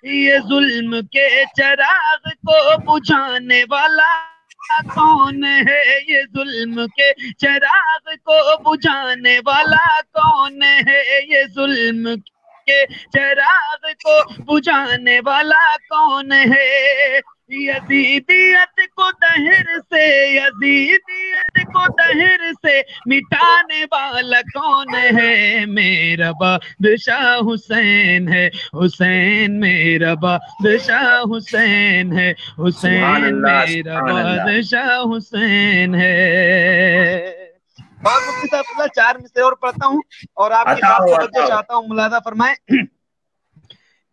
یہ ظلم کے چراغ کو بجھانے والا کون ہے؟ یہ ظلم کے چراغ کو بجھانے والا کون ہے؟ یہ ظلم کے چراغ کو بجھانے والا کون ہے؟ یزیدیت کو دہر سے، یزیدیت کو دہر سے مٹانے والا کون ہے؟ میرا بادشاہ حسین ہے، حسین میرا بادشاہ حسین ہے، حسین میرا بادشاہ حسین ہے۔ اور مفتی صاحب اللہ 4 مصرے اور پڑھتا ہوں اور آپ کی خاص توجہ چاہتا ہوں، ملاحظہ فرمائیں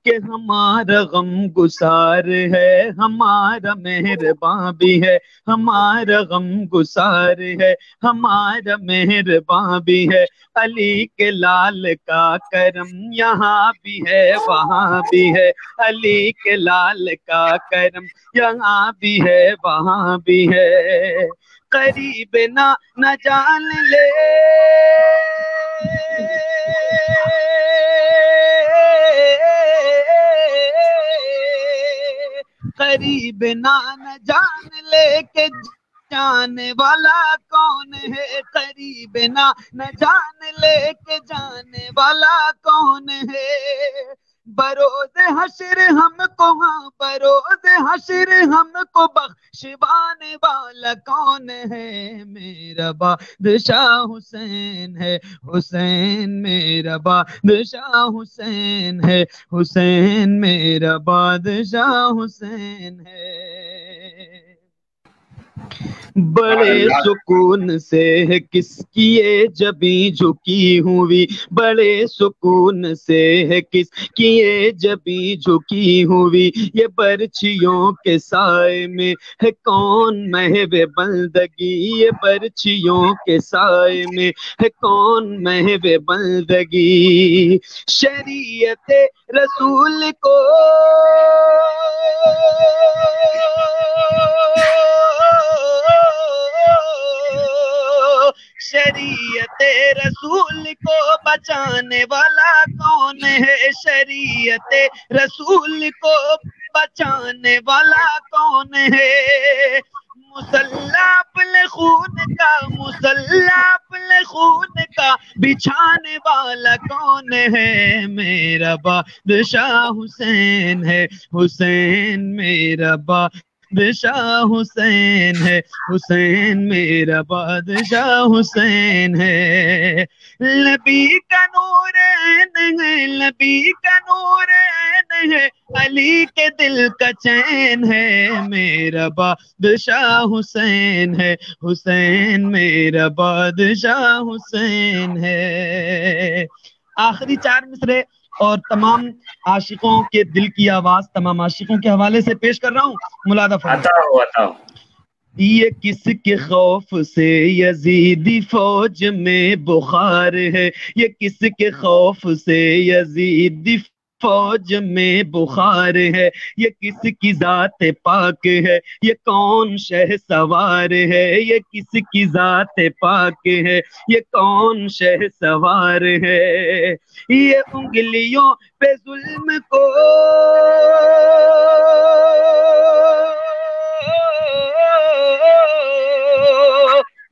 کہ ہمارا غم گسار ہے، ہمارا مہرباں بھی ہے، ہمارا غم گسار ہے، ہمارا مہرباں بھی ہے، علی کے لال کا کرم یہاں بھی ہے وہاں بھی ہے، علی کے لال کا کرم یہاں بھی ہے وہاں بھی ہے، قریب نہ جان لے قریب نہ جان لے کے جانے والا کون ہے؟ قریب نہ جان لے کے جانے والا کون ہے؟ بروز حشر ہم کو، ہاں بروز حشر ہم کو بخشوانے والا کون ہے؟ میرا بادشاہ حسین ہے، حسین میرا بادشاہ حسین ہے، حسین میرا بادشاہ حسین ہے۔ بڑے سکون سے ہے کس کی یہ جبیں جھکی ہوئی، بڑے سکون سے ہے کس کی یہ جبیں جھکی ہوئی، یہ برچھیوں کے سائے میں ہے کون محو بندگی، یہ برچھیوں کے سائے میں ہے کون محو بندگی، شریعت رسول کو شریعت رسول کو بچانے والا کون ہے؟ شریعت رسول کو بچانے والا کون ہے؟ مسلح اپنے خون کا، مسلح اپنے خون کا بچھانے والا کون ہے؟ میرا بادشاہ حسین ہے، حسین میرا بادشاہ حسین ہے، حسین میرا بادشاہ حسین ہے، نبی کا نور عین ہے، نبی کا نور عین ہے، علی کے دل کا چین ہے، میرا بادشاہ حسین ہے، حسین میرا بادشاہ حسین ہے۔ آخری 4 مصرے اور تمام عاشقوں کے دل کی آواز تمام عاشقوں کے حوالے سے پیش کر رہا ہوں، ملاحظہ فرمائیں۔ یہ کس کے خوف سے یزیدی فوج میں بخار ہے، یہ کس کے خوف سے یزیدی فوج میں بخار ہے، یہ کس کی ذات پاک ہے، یہ کون شہ سوار ہے، یہ کس کی ذات پاک ہے، یہ کون شہ سوار ہے، یہ انگلیوں پہ ظلم کو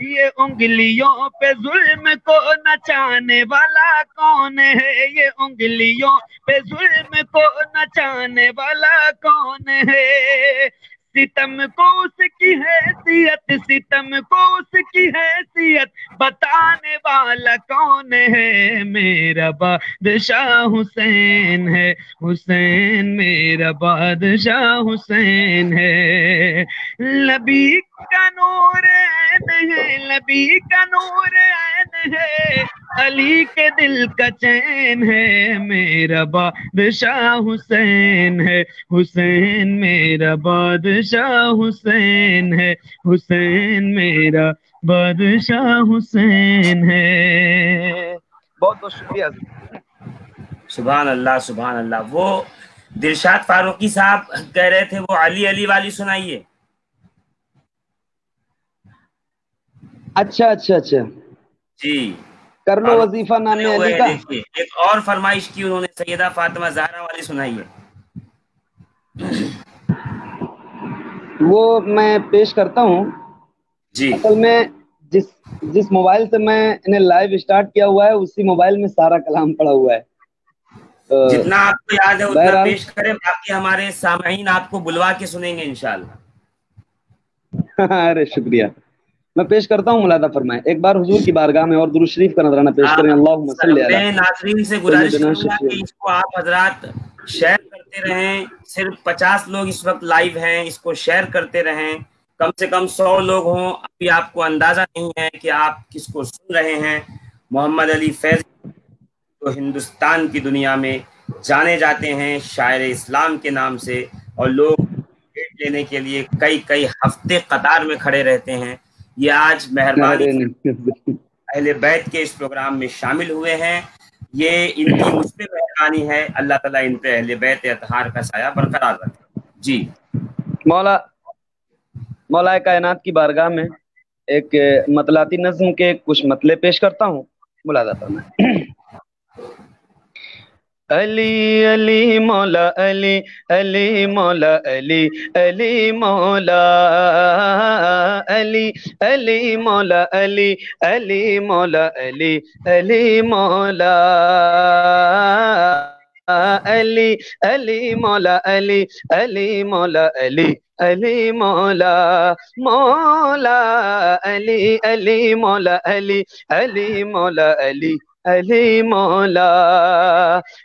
یہ انگلیوں پہ ظلم کو نچانے والا کون ہے؟ یہ انگلیوں پہ ظلم کو نچانے والا کون ہے؟ ستم کو اس کی حیثیت، ستم کو اس کی حیثیت بتانے والا کون ہے؟ میرا بادشاہ حسین ہے، حسین میرا بادشاہ حسین ہے، نبی کا نور عین ہے، نبی کا نور عین ہے، علی کے دل کا چین ہے، میرا بادشاہ حسین ہے، حسین میرا بادشاہ حسین ہے، حسین میرا بادشاہ حسین ہے۔ بہت بہت شکریہ۔ سبحان اللہ سبحان اللہ۔ وہ دلشاد فاروقی صاحب کہہ رہے تھے وہ علی علی والی سنائیے۔ اچھا اچھا اچھا جی کر لو وظیفہ نام علی کا۔ ایک اور فرمائش کی انہوں نے، سیدہ فاطمہ زہرا والی سنائیے۔ وہ میں پیش کرتا ہوں. جی اصل میں جس موبائل سے میں انہیں لائیو اسٹارٹ کیا ہوا ہے اسی موبائل میں سارا کلام پڑا ہوا ہے. جتنا آپ کو یاد ہے اتنا بہرحال پیش کریں، باقی ہمارے سامعین آپ کو بلوا کے سنیں گے انشاءاللہ. ارے شکریہ. میں پیش کرتا ہوں، ملاحظہ فرمائیں. ایک بار حضور کی بارگاہ میں اور درود شریف کا نذرانہ پیش کریں. اللہم صلی علی میں ناظرین سے گزارش سیدنا کروں گا شفیع. کہ اس کو آپ حضرات شیئر کرتے رہیں. صرف 50 لوگ اس وقت لائیو ہیں، اس کو شیئر کرتے رہیں. کم سے کم 100 لوگ ہوں. ابھی آپ کو اندازہ نہیں ہے کہ آپ کس کو سن رہے ہیں. محمد علی فیض جو ہندوستان کی دنیا میں جانے جاتے ہیں شاعر اسلام کے نام سے، اور لوگ ڈیٹ لینے کے لیے کئی ہفتے قطار میں کھڑے رہتے ہیں. یہ آج مہربانی ارے نہیں. اہل بیت کے اس پروگرام میں شامل ہوئے ہیں. یہ ان کی مجھ پہ مہربانی ہے. اللہ تعالیٰ ان پہ اہل بیت اطہار کا سایہ برقرار رکھے. جی مولا کائنات کی بارگاہ میں ایک مطلاتی نظم کے کچھ مطلع پیش کرتا ہوں. ملاحظہ فرمائیں. علی علی مولا علی علی مولا علی علی مولا علی علی مولا علی علی مولا علی علی مولا علی علی مولا علی علی مولا علی علی مولا مولا علی علی مولا علی علی مولا علی علی مولا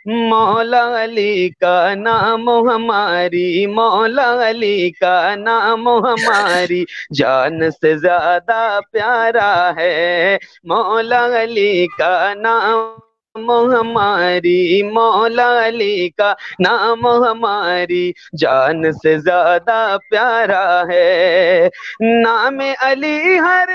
مولا علی کا نام ہماری مولا علی کا نام ہماری جان سے زیادہ پیارا ہے. مولا علی کا نام ہماری مولا علی کا نام ہماری جان سے زیادہ پیارا ہے. نام علی ہر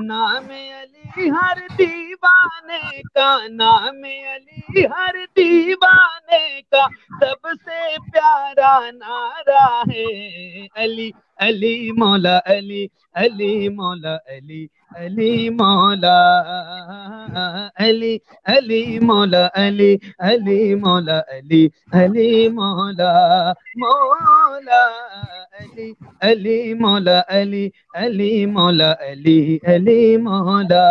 نام علی ہر دیوانے کا نام علی ہر دیوانے کا سب سے پیارا نعرہ ہے. علی علی مولا علی علی مولا علی علی مولا علی علی مولا علی علی مولا علی علی مولا مولا علی علی مولا علی علی مولا علی علی مولا.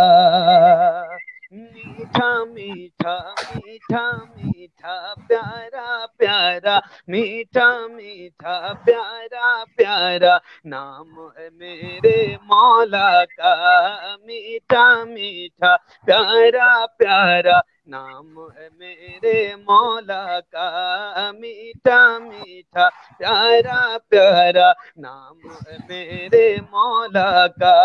میٹھا میٹھا میٹھا میٹھا پیارا پیارا میٹھا میٹھا پیارا پیارا نام ہے میرے مولا کا. میٹھا میٹھا پیارا پیارا نام ہے میرے مولا کا. میٹھا میٹھا پیارا پیارا نام ہے میرے مولا کا.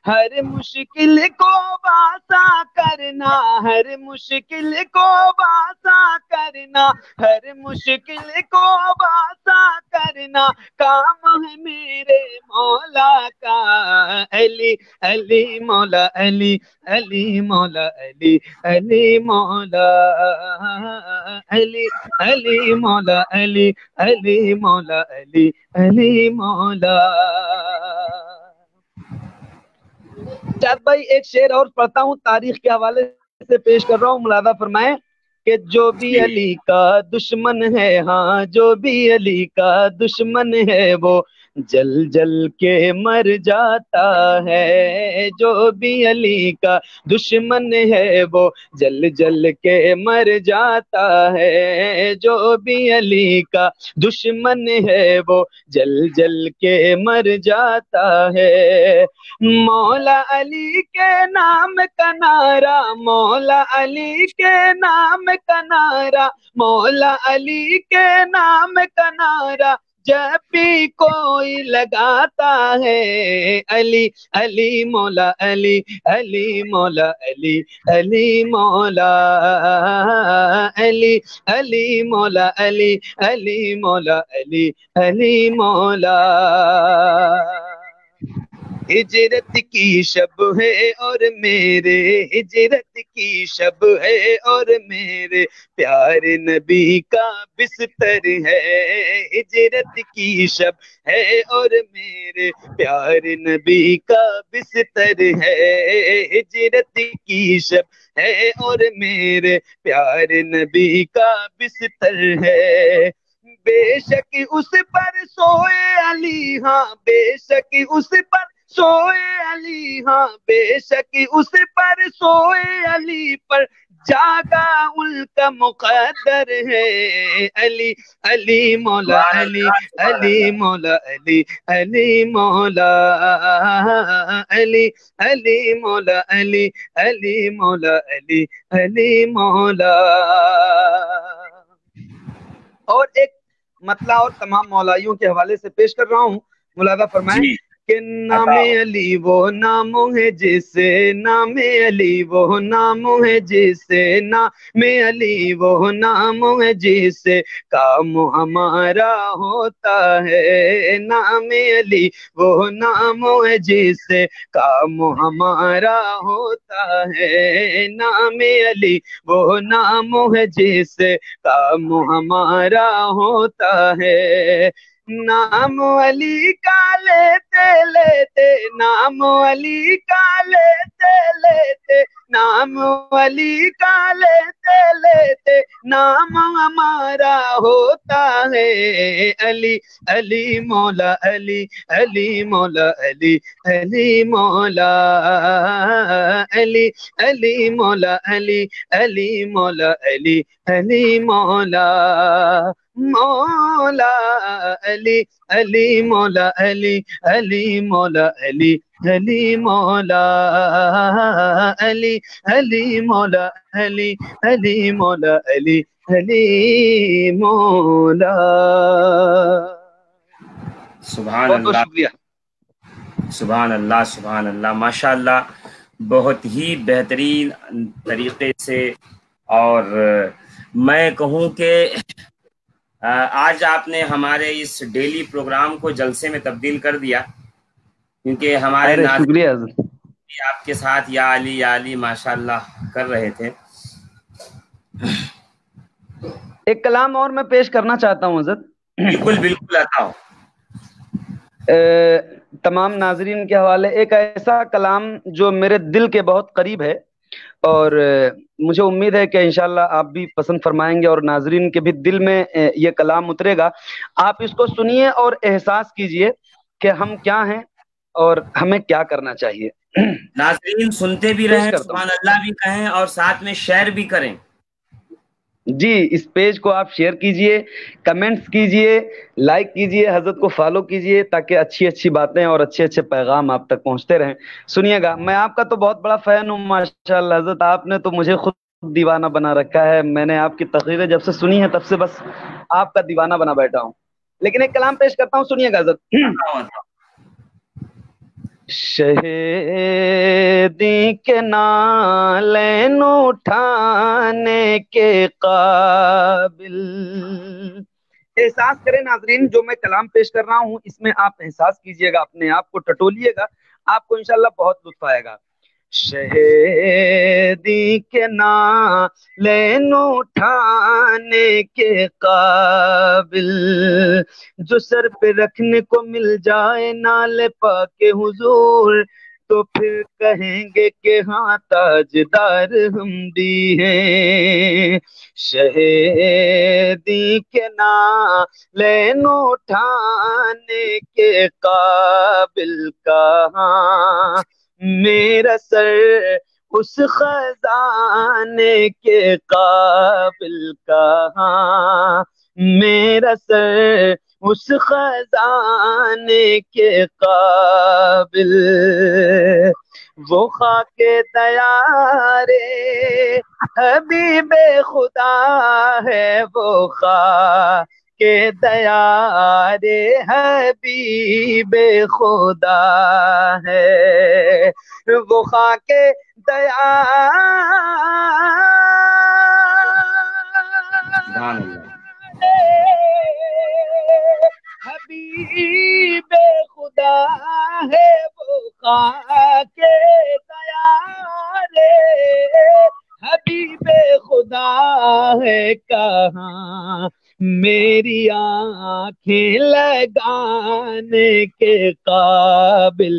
ہر مشکل کو آسان کرنا ہر مشکل کو آسان کرنا ہر مشکل کو آسان کرنا کام ہے میرے مولا کا. علی علی مولا علی علی مولا علی علی مولا علی علی مولا علی علی مولا علی علی مولا. شاید بھائی ایک شعر اور پڑھتا ہوں، تاریخ کے حوالے سے پیش کر رہا ہوں. ملاحظہ فرمائیں کہ جو بھی علی کا دشمن ہے، ہاں جو بھی علی کا دشمن ہے وہ جل جل کے مر جاتا ہے. جو بھی علی کا دشمن ہے وہ جل جل کے مر جاتا ہے. جو بھی علی کا دشمن ہے وہ جل جل کے مر جاتا ہے. مولا علی کے نام کا نعرہ مولا علی کے نام کا نعرہ مولا علی کے نام کا نعرہ جب بھی کوئی لگاتا ہے. علی علی مولا علی علی مولا علی علی مولا علی علی مولا علی علی مولا علی علی مولا. ہجرت کی شب ہے اور میرے ہجرت کی شب ہے اور میرے پیارے نبی کا بستر ہے ہجرت کی شب ہے اور میرے پیارے نبی کا بستر ہے ہجرت کی شب ہے اور میرے پیارے نبی کا بستر ہے بے شک اس پر سوئے علی ہاں بے شک اس پر سوئے علی ہاں بے شک اس پر سوئے علی پر جاگا ان کا مقدر ہے علی علی مولا سبحان علی اللہ سبحان علی اللہ مولا علی علی مولا علی علی مولا علی علی مولا علی علی مولا اور ایک مطلع اور تمام مولائیوں کے حوالے سے پیش کر رہا ہوں ملاحظہ فرمائیں جی کہ نام عطا ہو علی وہ نام ہے جسے نام علی وہ نام ہے جسے نام علی وہ نام ہے جسے کام ہمارا ہوتا ہے نام علی وہ نام ہے جسے کام ہمارا ہوتا ہے نام علی وہ نام ہے جسے کام ہمارا ہوتا ہے نام علی کا لیتے لیتے نام علی کا لیتے لیتے نام علی کا لیتے لیتے نام ہمارا ہوتا ہے علی علی مولا علی علی مولا علی علی مولا علی علی مولا علی علی مولا علی علی مولا مولا علی علی مولا علی علی مولا علی علی مولا علی علی مولا علی علی مولا علی علی مولا سبحان بہت بہت اللہ شکریہ سبحان اللہ سبحان اللہ ماشاء اللہ بہت ہی بہترین طریقے سے اور میں کہوں کہ آج آپ نے ہمارے اس ڈیلی پروگرام کو جلسے میں تبدیل کر دیا کیونکہ ہمارے ارے ناظرین شکریہ حضرت آپ کے ساتھ یا علی ماشاء اللہ کر رہے تھے ایک کلام اور میں پیش کرنا چاہتا ہوں حضرت بالکل بالکل عطا ہو تمام ناظرین کے حوالے ایک ایسا کلام جو میرے دل کے بہت قریب ہے اور مجھے امید ہے کہ انشاءاللہ آپ بھی پسند فرمائیں گے اور ناظرین کے بھی دل میں یہ کلام اترے گا آپ اس کو سنیے اور احساس کیجئے کہ ہم کیا ہیں اور ہمیں کیا کرنا چاہیے ناظرین سنتے بھی پیش رہیں کرتا ہوں سبحان اللہ بھی کہیں اور ساتھ میں شیئر بھی کریں جی اس پیج کو آپ شیئر کیجئے کمنٹس کیجئے لائک کیجئے حضرت کو فالو کیجئے تاکہ اچھی اچھی باتیں اور اچھے اچھے پیغام آپ تک پہنچتے رہیں سنیے گا میں آپ کا تو بہت بڑا فین ہوں ماشاءاللہ حضرت آپ نے تو مجھے خود دیوانہ بنا رکھا ہے میں نے آپ کی تقریریں جب سے سنی ہیں تب سے بس آپ کا دیوانہ بنا بیٹھا ہوں لیکن ایک کلام پیش کرتا ہوں سنیے گا حضرت شہیدی کے نالین اٹھانے کے قابل احساس کریں ناظرین جو میں کلام پیش کر رہا ہوں اس میں آپ احساس کیجئے گا اپنے آپ کو ٹٹولیے گا آپ کو انشاءاللہ بہت لطف آئے گا شہیدی کے نالین اٹھانے کے قابل جو سر پہ رکھنے کو مل جائے نال پاک حضور تو پھر کہیں گے کہ ہاں تاجدار ہم بھی ہیں شہیدی کے نالین اٹھانے کے قابل کہاں میرا سر اس خزانے کے قابل کہاں میرا سر اس خزانے کے قابل وہ خاک دیارے حبیب خدا ہے وہ خاک کہ دیار حبیب خدا ہے وہ خاک سبحان اللہ حبیب خدا ہے وہ ہے کہاں میری آنکھیں لگانے کے قابل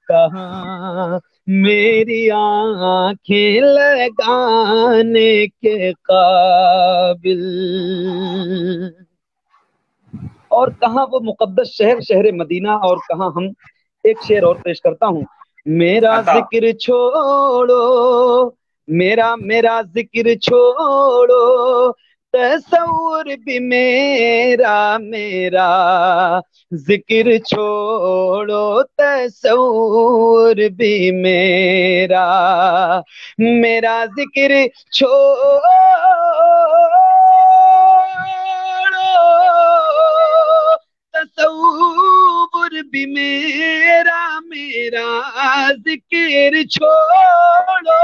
کہاں میری آنکھیں لگانے کے قابل. اور کہاں وہ مقدس شہر شہر مدینہ، اور کہاں ہم. ایک شعر اور پیش کرتا ہوں. میرا ذکر چھوڑو میرا ذکر چھوڑو تصور بھی میرا ذکر چھوڑو تصور بھی میرا ذکر چھوڑو تصور بھی میرا ذکر چھوڑو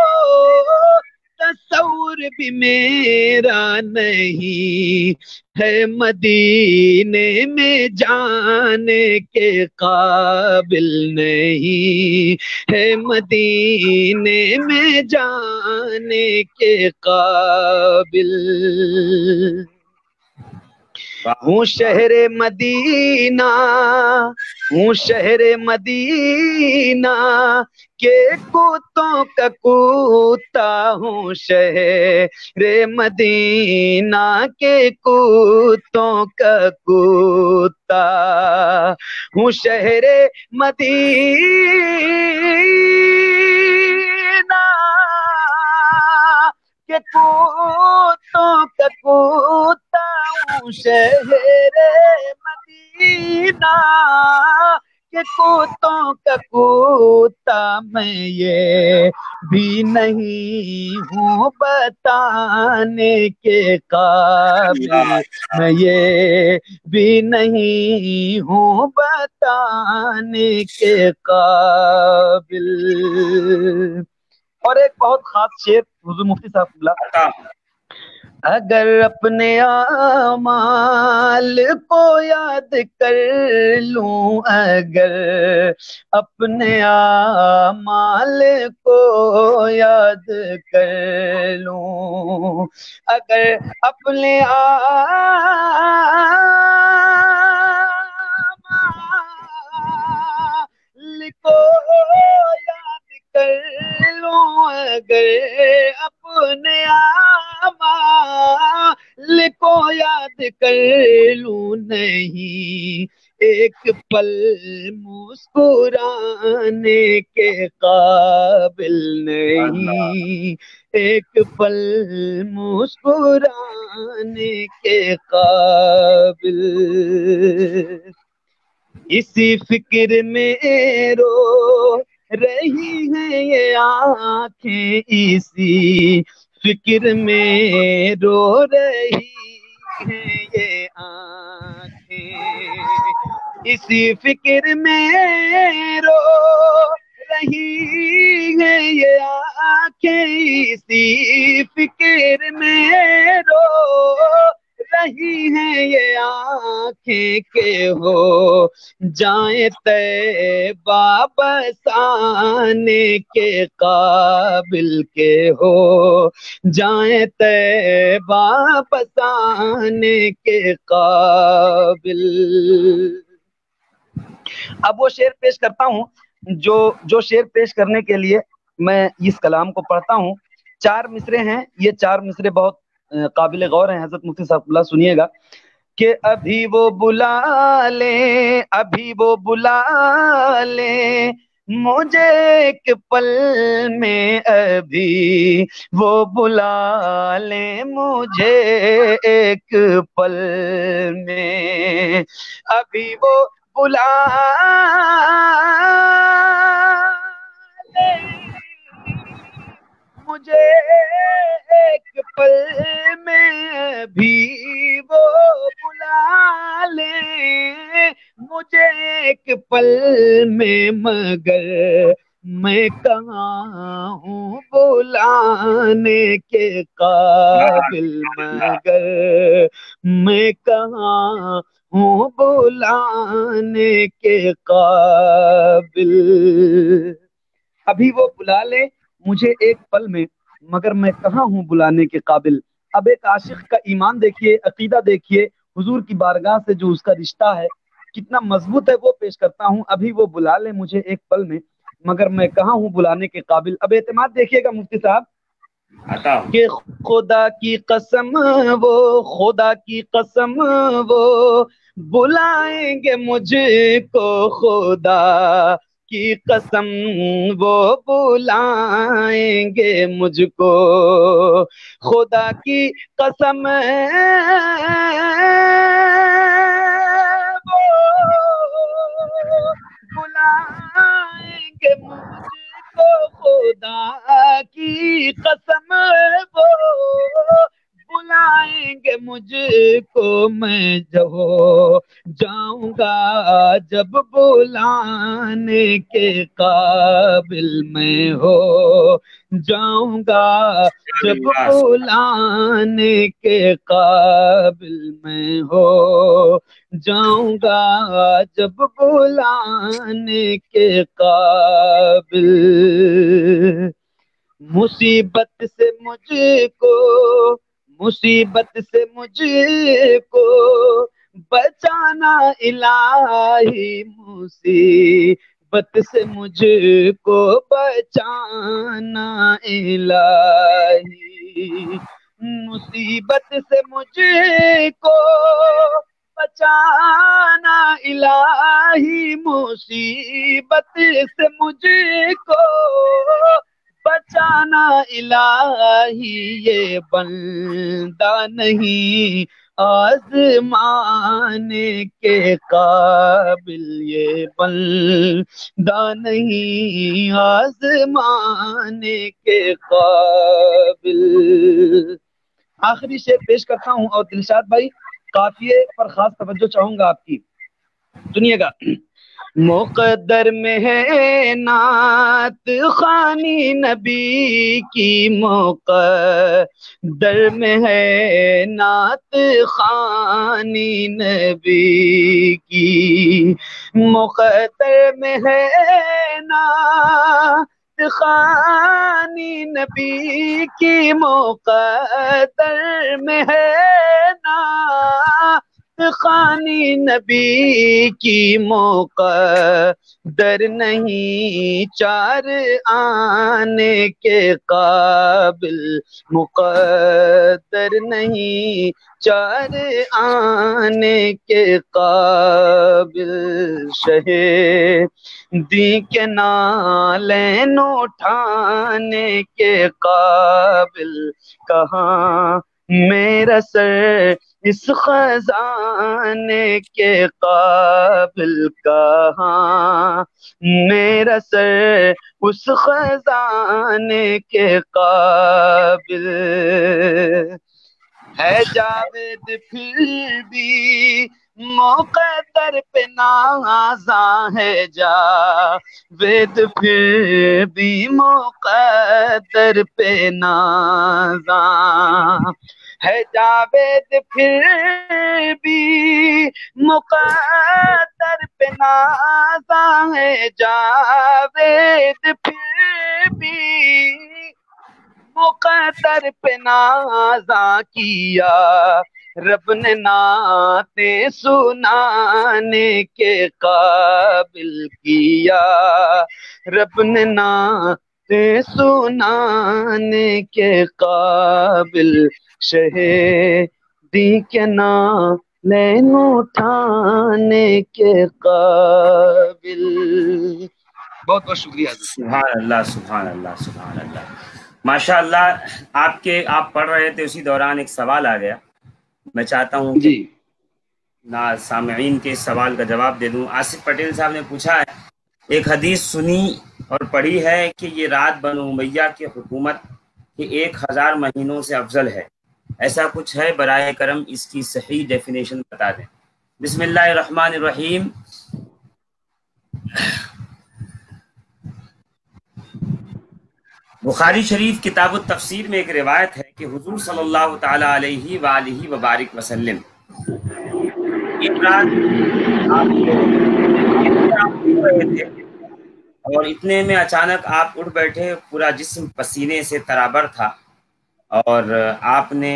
تصور بھی میرا نہیں ہے مدینے میں جانے کے قابل نہیں ہے مدینے میں جانے کے قابل. ہوں شہر مدینہ کے کوتوں کا کوتا ہوں شہر مدینہ کے کوتوں کا کوتا ہوں شہر مدینہ کے کوتوں کا کوتا ہوں شہر مدینہ کے کوتوں کا کوتا. میں یہ بھی نہیں ہوں بتانے کے قابل میں یہ بھی نہیں ہوں بتانے کے قابل. اور ایک بہت خاص شعر حضور مفتی صاحب اگر اپنے اعمال کو یاد کر لوں اگر اپنے اعمال کو یاد کر لوں اگر اپنے اعمال کو یاد کر لوں اگر اپنے اعمال کو یاد کر لوں نہیں ایک پل مسکرانے کے قابل نہیں ایک پل مسکرانے کے قابل. اسی فکر میں رو رہی ہیں یہ آنکھیں اسی فکر میں رو رہی ہیں یہ آنکھیں اسی فکر میں رو رہی ہیں یہ آنکھیں اسی فکر میں رو رہی ہیں یہ آنکھیں کہ ہو جائیں طیبہ بسانے کے قابل کے ہو جائیں طیبہ بسانے کے قابل. اب وہ شعر پیش کرتا ہوں جو شعر پیش کرنے کے لیے میں اس کلام کو پڑھتا ہوں. 4 مصرے ہیں. یہ 4 مصرے بہت قابل غور ہیں. حضرت مفتی صاحب اللہ سنیے گا کہ ابھی وہ بلا لے مجھے ایک پل میں ابھی وہ بلا لے مجھے ایک پل میں ابھی وہ بلا لے مجھے ایک پل میں بھی وہ بلا لے مجھے ایک پل میں مگر میں کہاں ہوں بلانے کے قابل مگر میں کہاں ہوں بلانے کے قابل. ابھی وہ بلا لے مجھے ایک پل میں مگر میں کہاں ہوں بلانے کے قابل. اب ایک عاشق کا ایمان دیکھیے، عقیدہ دیکھیے، حضور کی بارگاہ سے جو اس کا رشتہ ہے کتنا مضبوط ہے، وہ پیش کرتا ہوں۔ ابھی وہ بلا لے مجھے ایک پل میں، مگر میں کہاں ہوں بلانے کے قابل۔ اب اعتماد دیکھیے گا مفتی صاحب کہ خدا کی قسم وہ، خدا کی قسم وہ بلائیں گے مجھ کو، خدا کی قسم وہ بلائیں گے مجھ کو، خدا کی قسم وہ بلائیں گے مجھ کو، خدا کی قسم وہ بلائیں گے مجھ کو، میں جو جاؤں گا جب بلانے کے قابل میں ہو جاؤں گا، جب بلانے کے قابل میں ہو جاؤں گا، جب بلانے کے قابل۔ مصیبت سے مجھ کو، مصیبت سے مجھ کو بچانا الہی، مصیبت سے مجھ کو بچانا الہی، مصیبت سے مجھ کو بچانا الہی، مصیبت سے مجھ کو بچانا الہی، یہ بندہ نہیں آزمانے کے قابل، یہ بندہ نہیں آزمانے کے قابل۔ آخری شعر پیش کرتا ہوں، اور دلشاد بھائی قافیے پر خاص توجہ چاہوں گا آپ کی، سنیے گا۔ مقدر میں ہے نعت خوانی نبی کی، مقدر میں ہے نعت خوانی نبی کی، مقدر میں ہے نعت خوانی نبی کی، مقدر میں ہے نعت خوانی نبی کی، مقدر نہیں چار آنے کے قابل، مقدر نہیں چار آنے کے قابل، شہیدی کے نالین اٹھانے کے قابل، کہاں میرا سر اس خزانے کے قابل، کہاں میرا سر اس خزانے کے قابل، ہے جاوید پھر بھی مقدر پہ نازاں، ہے جاوید پھر بھی مقدر پہ نازاں، ہے جاوید پھر بھی مقدر پہ نازاں، ہے جاوید پھر بھی مقدر پہ نازاں، کیا رب نے نعتیں سنانے کے قابل، کیا رب نے نعتیں سنانے کے قابل، شہیدی کے نالین اٹھانے کے قابل۔ بہت بہت شکریہ۔ سبحان اللہ، سبحان اللہ، سبحان اللہ، ماشاء اللہ۔ آپ پڑھ رہے تھے، اسی دوران ایک سوال آ گیا، میں چاہتا ہوں کہ سامعین کے سوال کا جواب دے دوں۔ آصف پٹیل صاحب نے پوچھا ہے، ایک حدیث سنی اور پڑھی ہے کہ یہ رات بنو امیہ کی حکومت کے 1000 مہینوں سے افضل ہے، ایسا کچھ ہے؟ برائے کرم اس کی صحیح ڈیفینیشن بتا دیں۔ بسم اللہ الرحمن الرحیم۔ بخاری شریف کتاب التفسیر میں ایک روایت ہے کہ حضور صلی اللہ تعالی علیہ وآلہ وبارک وسلم ایک رات آپ رہے تھے اور اتنے میں اچانک آپ اٹھ بیٹھے، پورا جسم پسینے سے ترابر تھا، اور آپ نے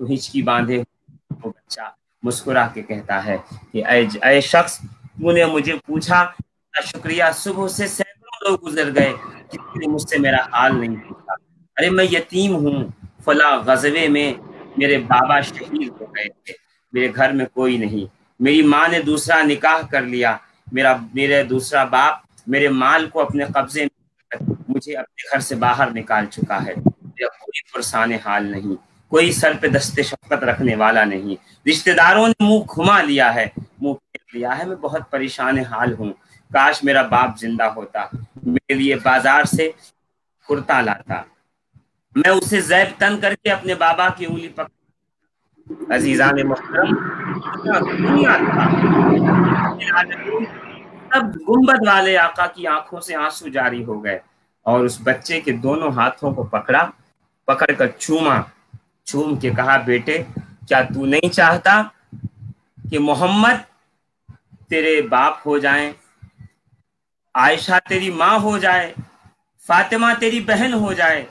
تو ہچکی باندھے وہ بچہ مسکرا کے کہتا ہے کہ اے شخص تو نے مجھے پوچھا، شکریہ، صبح سے سینکڑوں لوگ گزر گئے، کسی نے مجھ سے میرا حال نہیں پوچھا، ارے میں یتیم ہوں، فلاں غزوے میں میرے بابا شہید ہو گئے تھے، میرے گھر میں کوئی نہیں، میری ماں نے دوسرا نکاح کر لیا، میرا دوسرا باپ میرے مال کو اپنے قبضے میں مجھے اپنے گھر سے باہر نکال چکا ہے، میرا کوئی پرسان حال نہیں، کوئی سر پہ دست شفقت رکھنے والا نہیں، رشتہ داروں نے منہ گھما لیا ہے، منہ پھیر لیا ہے، میں بہت پریشان حال ہوں، کاش میرا باپ زندہ ہوتا، میرے لیے بازار سے کرتا لاتا، میں اسے زیب تن کر کے اپنے بابا کی انگلی پکڑ۔ عزیزان محترم، دنیا تھا، تب گنبد والے آقا کی آنکھوں سے آنسو جاری ہو گئے اور اس بچے کے دونوں ہاتھوں کو پکڑ کر چوم کے کہا، بیٹے کیا تو نہیں چاہتا کہ محمد تیرے باپ ہو جائیں، عائشہ تیری ماں ہو جائے، فاطمہ تیری بہن ہو جائے،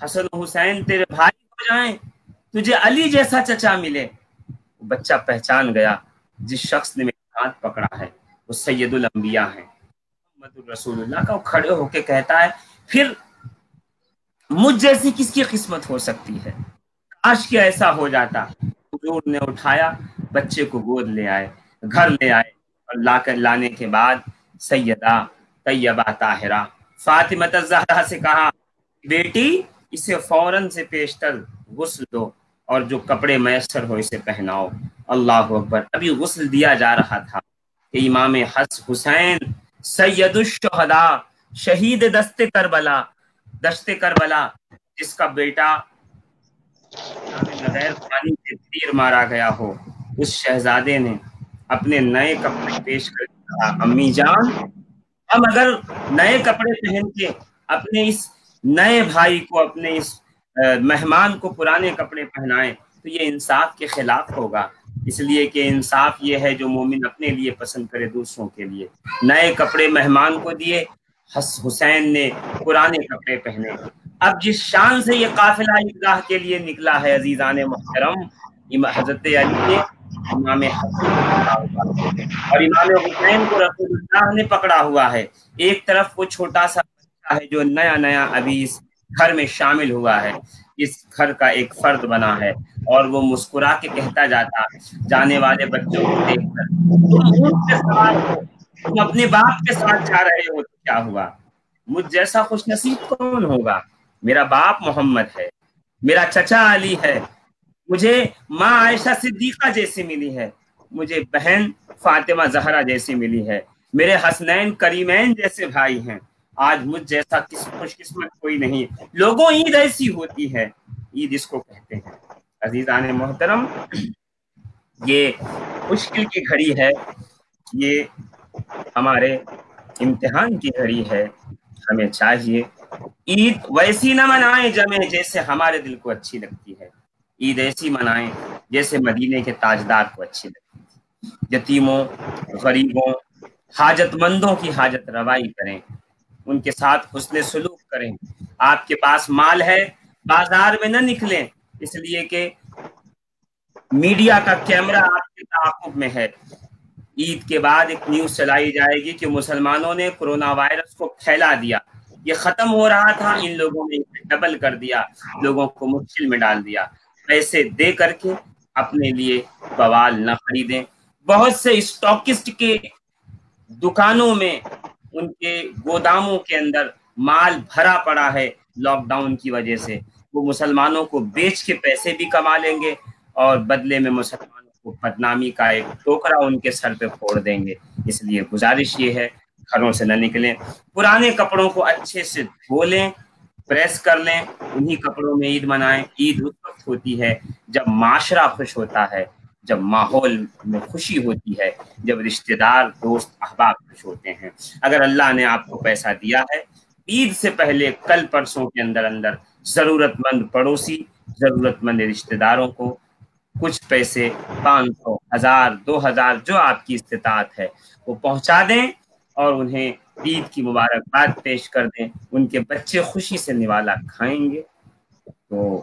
حسن و حسین تیرے بھائی ہو جائیں، تجھے علی جیسا چچا ملے؟ بچہ پہچان گیا جس شخص نے میرا ہاتھ پکڑا ہے وہ سید الانبیاء ہیں، محمد رسول اللہ کا۔ وہ کھڑے ہو کے کہتا ہے، پھر مجھ جیسی کس کی قسمت ہو سکتی ہے، کاش کہ ایسا ہو جاتا۔ حضور نے اٹھایا بچے کو، گود لے آئے، گھر لے آئے، اور لانے کے بعد سیدہ طیبہ طاہرہ فاطمہ الزہرا سے کہا، بیٹی اسے فوراً سے پیشتر غسل دو اور جو کپڑے میسر ہو اسے پہناؤ۔ اللہ اکبر۔ ابھی غسل دیا جا رہا تھا کہ امام حسین سید الشہداء، شہید دشت کربلا، جس کا بیٹا بغیر پانی کے تیر مارا گیا ہو، اس شہزادے نے اپنے نئے کپڑے پیش کر کہا، امی جان ہم اگر نئے کپڑے پہن کے اپنے اس نئے بھائی کو، اپنے اس مہمان کو پرانے کپڑے پہنائیں تو یہ انصاف کے خلاف ہوگا، اس لیے کہ انصاف یہ ہے جو مومن اپنے لیے پسند کرے دوسروں کے لیے۔ نئے کپڑے مہمان کو دیے، حسین نے پرانے کپڑے پہنے۔ اب جس شان سے یہ قافلہ عیدگاہ کے لیے نکلا ہے عزیزان محترم، حضرت علی نے امام حسن اور امام حسین کو رسول اللہ نے پکڑا ہوا ہے، ایک طرف وہ چھوٹا سا بچہ ہے جو نیا ابھی اس گھر میں شامل ہوا ہے، اس گھر کا ایک فرد بنا ہے، اور وہ مسکرا کے کہتا جاتا جانے والے بچوں کو دیکھ کر، تم اونٹ پہ سوار ہو، تم اپنے باپ کے ساتھ جا رہے ہو تو کیا ہوا، مجھ جیسا خوش نصیب کون ہوگا؟ میرا باپ محمد ہے، میرا چچا علی ہے، مجھے ماں عائشہ صدیقہ جیسی ملی ہے، مجھے بہن فاطمہ زہرا جیسی ملی ہے، میرے حسنین کریمین جیسے بھائی ہیں، آج مجھ جیسا خوش قسمت کوئی نہیں۔ لوگوں عید ایسی ہوتی ہے، عید اس کو کہتے ہیں۔ عزیزان محترم، یہ مشکل کی گھڑی ہے، یہ ہمارے امتحان کی گھڑی ہے، ہمیں چاہیے عید ویسی نہ منائیں جمیں جیسے ہمارے دل کو اچھی لگتی ہے، عید ایسی منائیں جیسے مدینے کے تاجدار کو اچھی لگتی ہے۔ یتیموں، غریبوں، حاجت مندوں کی حاجت روائی کریں، ان کے ساتھ حسن سلوک کریں۔ آپ کے پاس مال ہے، بازار میں نہ نکلیں، اس لیے کہ میڈیا کا کیمرہ آپ کے تعاقب میں ہے۔ عید کے بعد ایک نیوز چلائی جائے گی کہ مسلمانوں نے کرونا وائرس کو پھیلا دیا، یہ ختم ہو رہا تھا، ان لوگوں نے ڈبل کر دیا، لوگوں کو مشکل میں ڈال دیا۔ پیسے دے کر کے اپنے لیے بوال نہ خریدیں۔ بہت سے اسٹاکسٹ کے دکانوں میں، ان کے گوداموں کے اندر مال بھرا پڑا ہے، لاک ڈاؤن کی وجہ سے، وہ مسلمانوں کو بیچ کے پیسے بھی کما لیں گے اور بدلے میں مسلمانوں کو بدنامی کا ایک ٹوکرا ان کے سر پہ پھوڑ دیں گے۔ اس لیے گزارش یہ ہے، گھروں سے نہ نکلیں، پرانے کپڑوں کو اچھے سے دھو لیں، پریس کر لیں، انہی کپڑوں میں عید منائیں۔ عید اس وقت ہوتی ہے جب معاشرہ خوش ہوتا ہے، جب ماحول میں خوشی ہوتی ہے، جب رشتہ دار، دوست، احباب خوش ہوتے ہیں۔ اگر اللہ نے آپ کو پیسہ دیا ہے، عید سے پہلے کل پرسوں کے اندر ضرورت مند پڑوسی، ضرورت مند رشتہ داروں کو کچھ پیسے، 500، 1000، 2000 جو آپ کی استطاعت ہے وہ پہنچا دیں اور انہیں عید کی مبارکباد پیش کر دیں۔ ان کے بچے خوشی سے نوالا کھائیں گے تو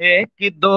1-2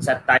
27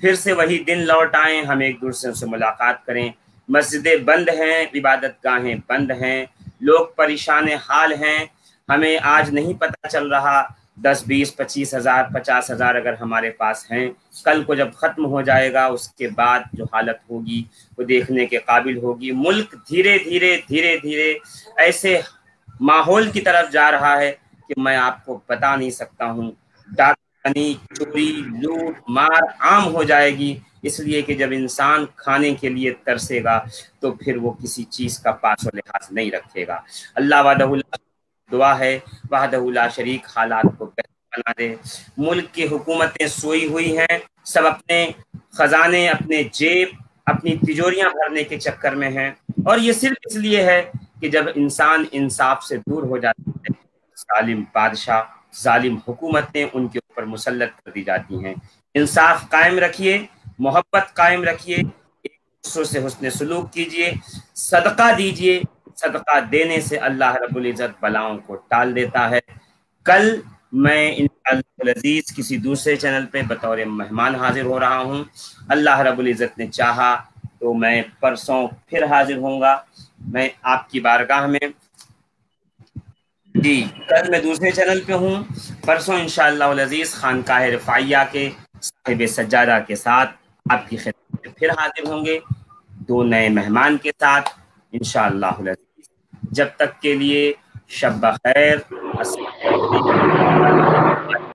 پھر سے وہی دن لوٹ آئیں، ہم ایک دوسرے سے ملاقات کریں۔ مسجدیں بند ہیں، عبادت گاہیں بند ہیں، لوگ پریشان حال ہیں، ہمیں آج نہیں پتہ چل رہا 10 20 25 ہزار 50 ہزار اگر ہمارے پاس ہیں، کل کو جب ختم ہو جائے گا اس کے بعد جو حالت ہوگی وہ دیکھنے کے قابل ہوگی۔ ملک دھیرے دھیرے دھیرے دھیرے ایسے ماحول کی طرف جا رہا ہے کہ میں آپ کو بتا نہیں سکتا ہوں۔ ڈاکہ چوری لوٹ مار عام ہو جائے گی، اس لیے کہ جب انسان کھانے کے لیے ترسے گا تو پھر وہ کسی چیز کا پاس و لحاظ نہیں رکھے گا۔ اللہ وحدہ لا دعا ہے وحدہ لا شریک حالات کو بہتر بنا دے۔ ملک کی حکومتیں سوئی ہوئی ہیں، سب اپنے خزانے، اپنے جیب، اپنی تجوریاں بھرنے کے چکر میں ہیں، اور یہ صرف اس لیے ہے کہ جب انسان انصاف سے دور ہو جاتا ہے، ظالم بادشاہ، ظالم حکومتیں ان کے اوپر مسلط کر دی جاتی ہیں۔ انصاف قائم رکھیے، محبت قائم رکھیے، ایک دوسرے سے حسن سلوک کیجیے، صدقہ دیجیے۔ صدقہ دینے سے اللہ رب العزت بلاؤں کو ٹال دیتا ہے۔ کل میں انشاءاللہ العزیز کسی دوسرے چینل پہ بطور مہمان حاضر ہو رہا ہوں۔ اللہ رب العزت نے چاہا تو میں پرسوں پھر حاضر ہوں گا میں آپ کی بارگاہ میں۔ جی کل میں دوسرے چینل پہ ہوں، پرسوں انشاءاللہ العزیز خانقاہ رفاعیہ کے صاحب سجادہ کے ساتھ آپ کی خدمت میں پھر حاضر ہوں گے، 2 نئے مہمان کے ساتھ انشاءاللہ العزیز۔ جب تک کے لیے شب بخیر، السلام علیکم۔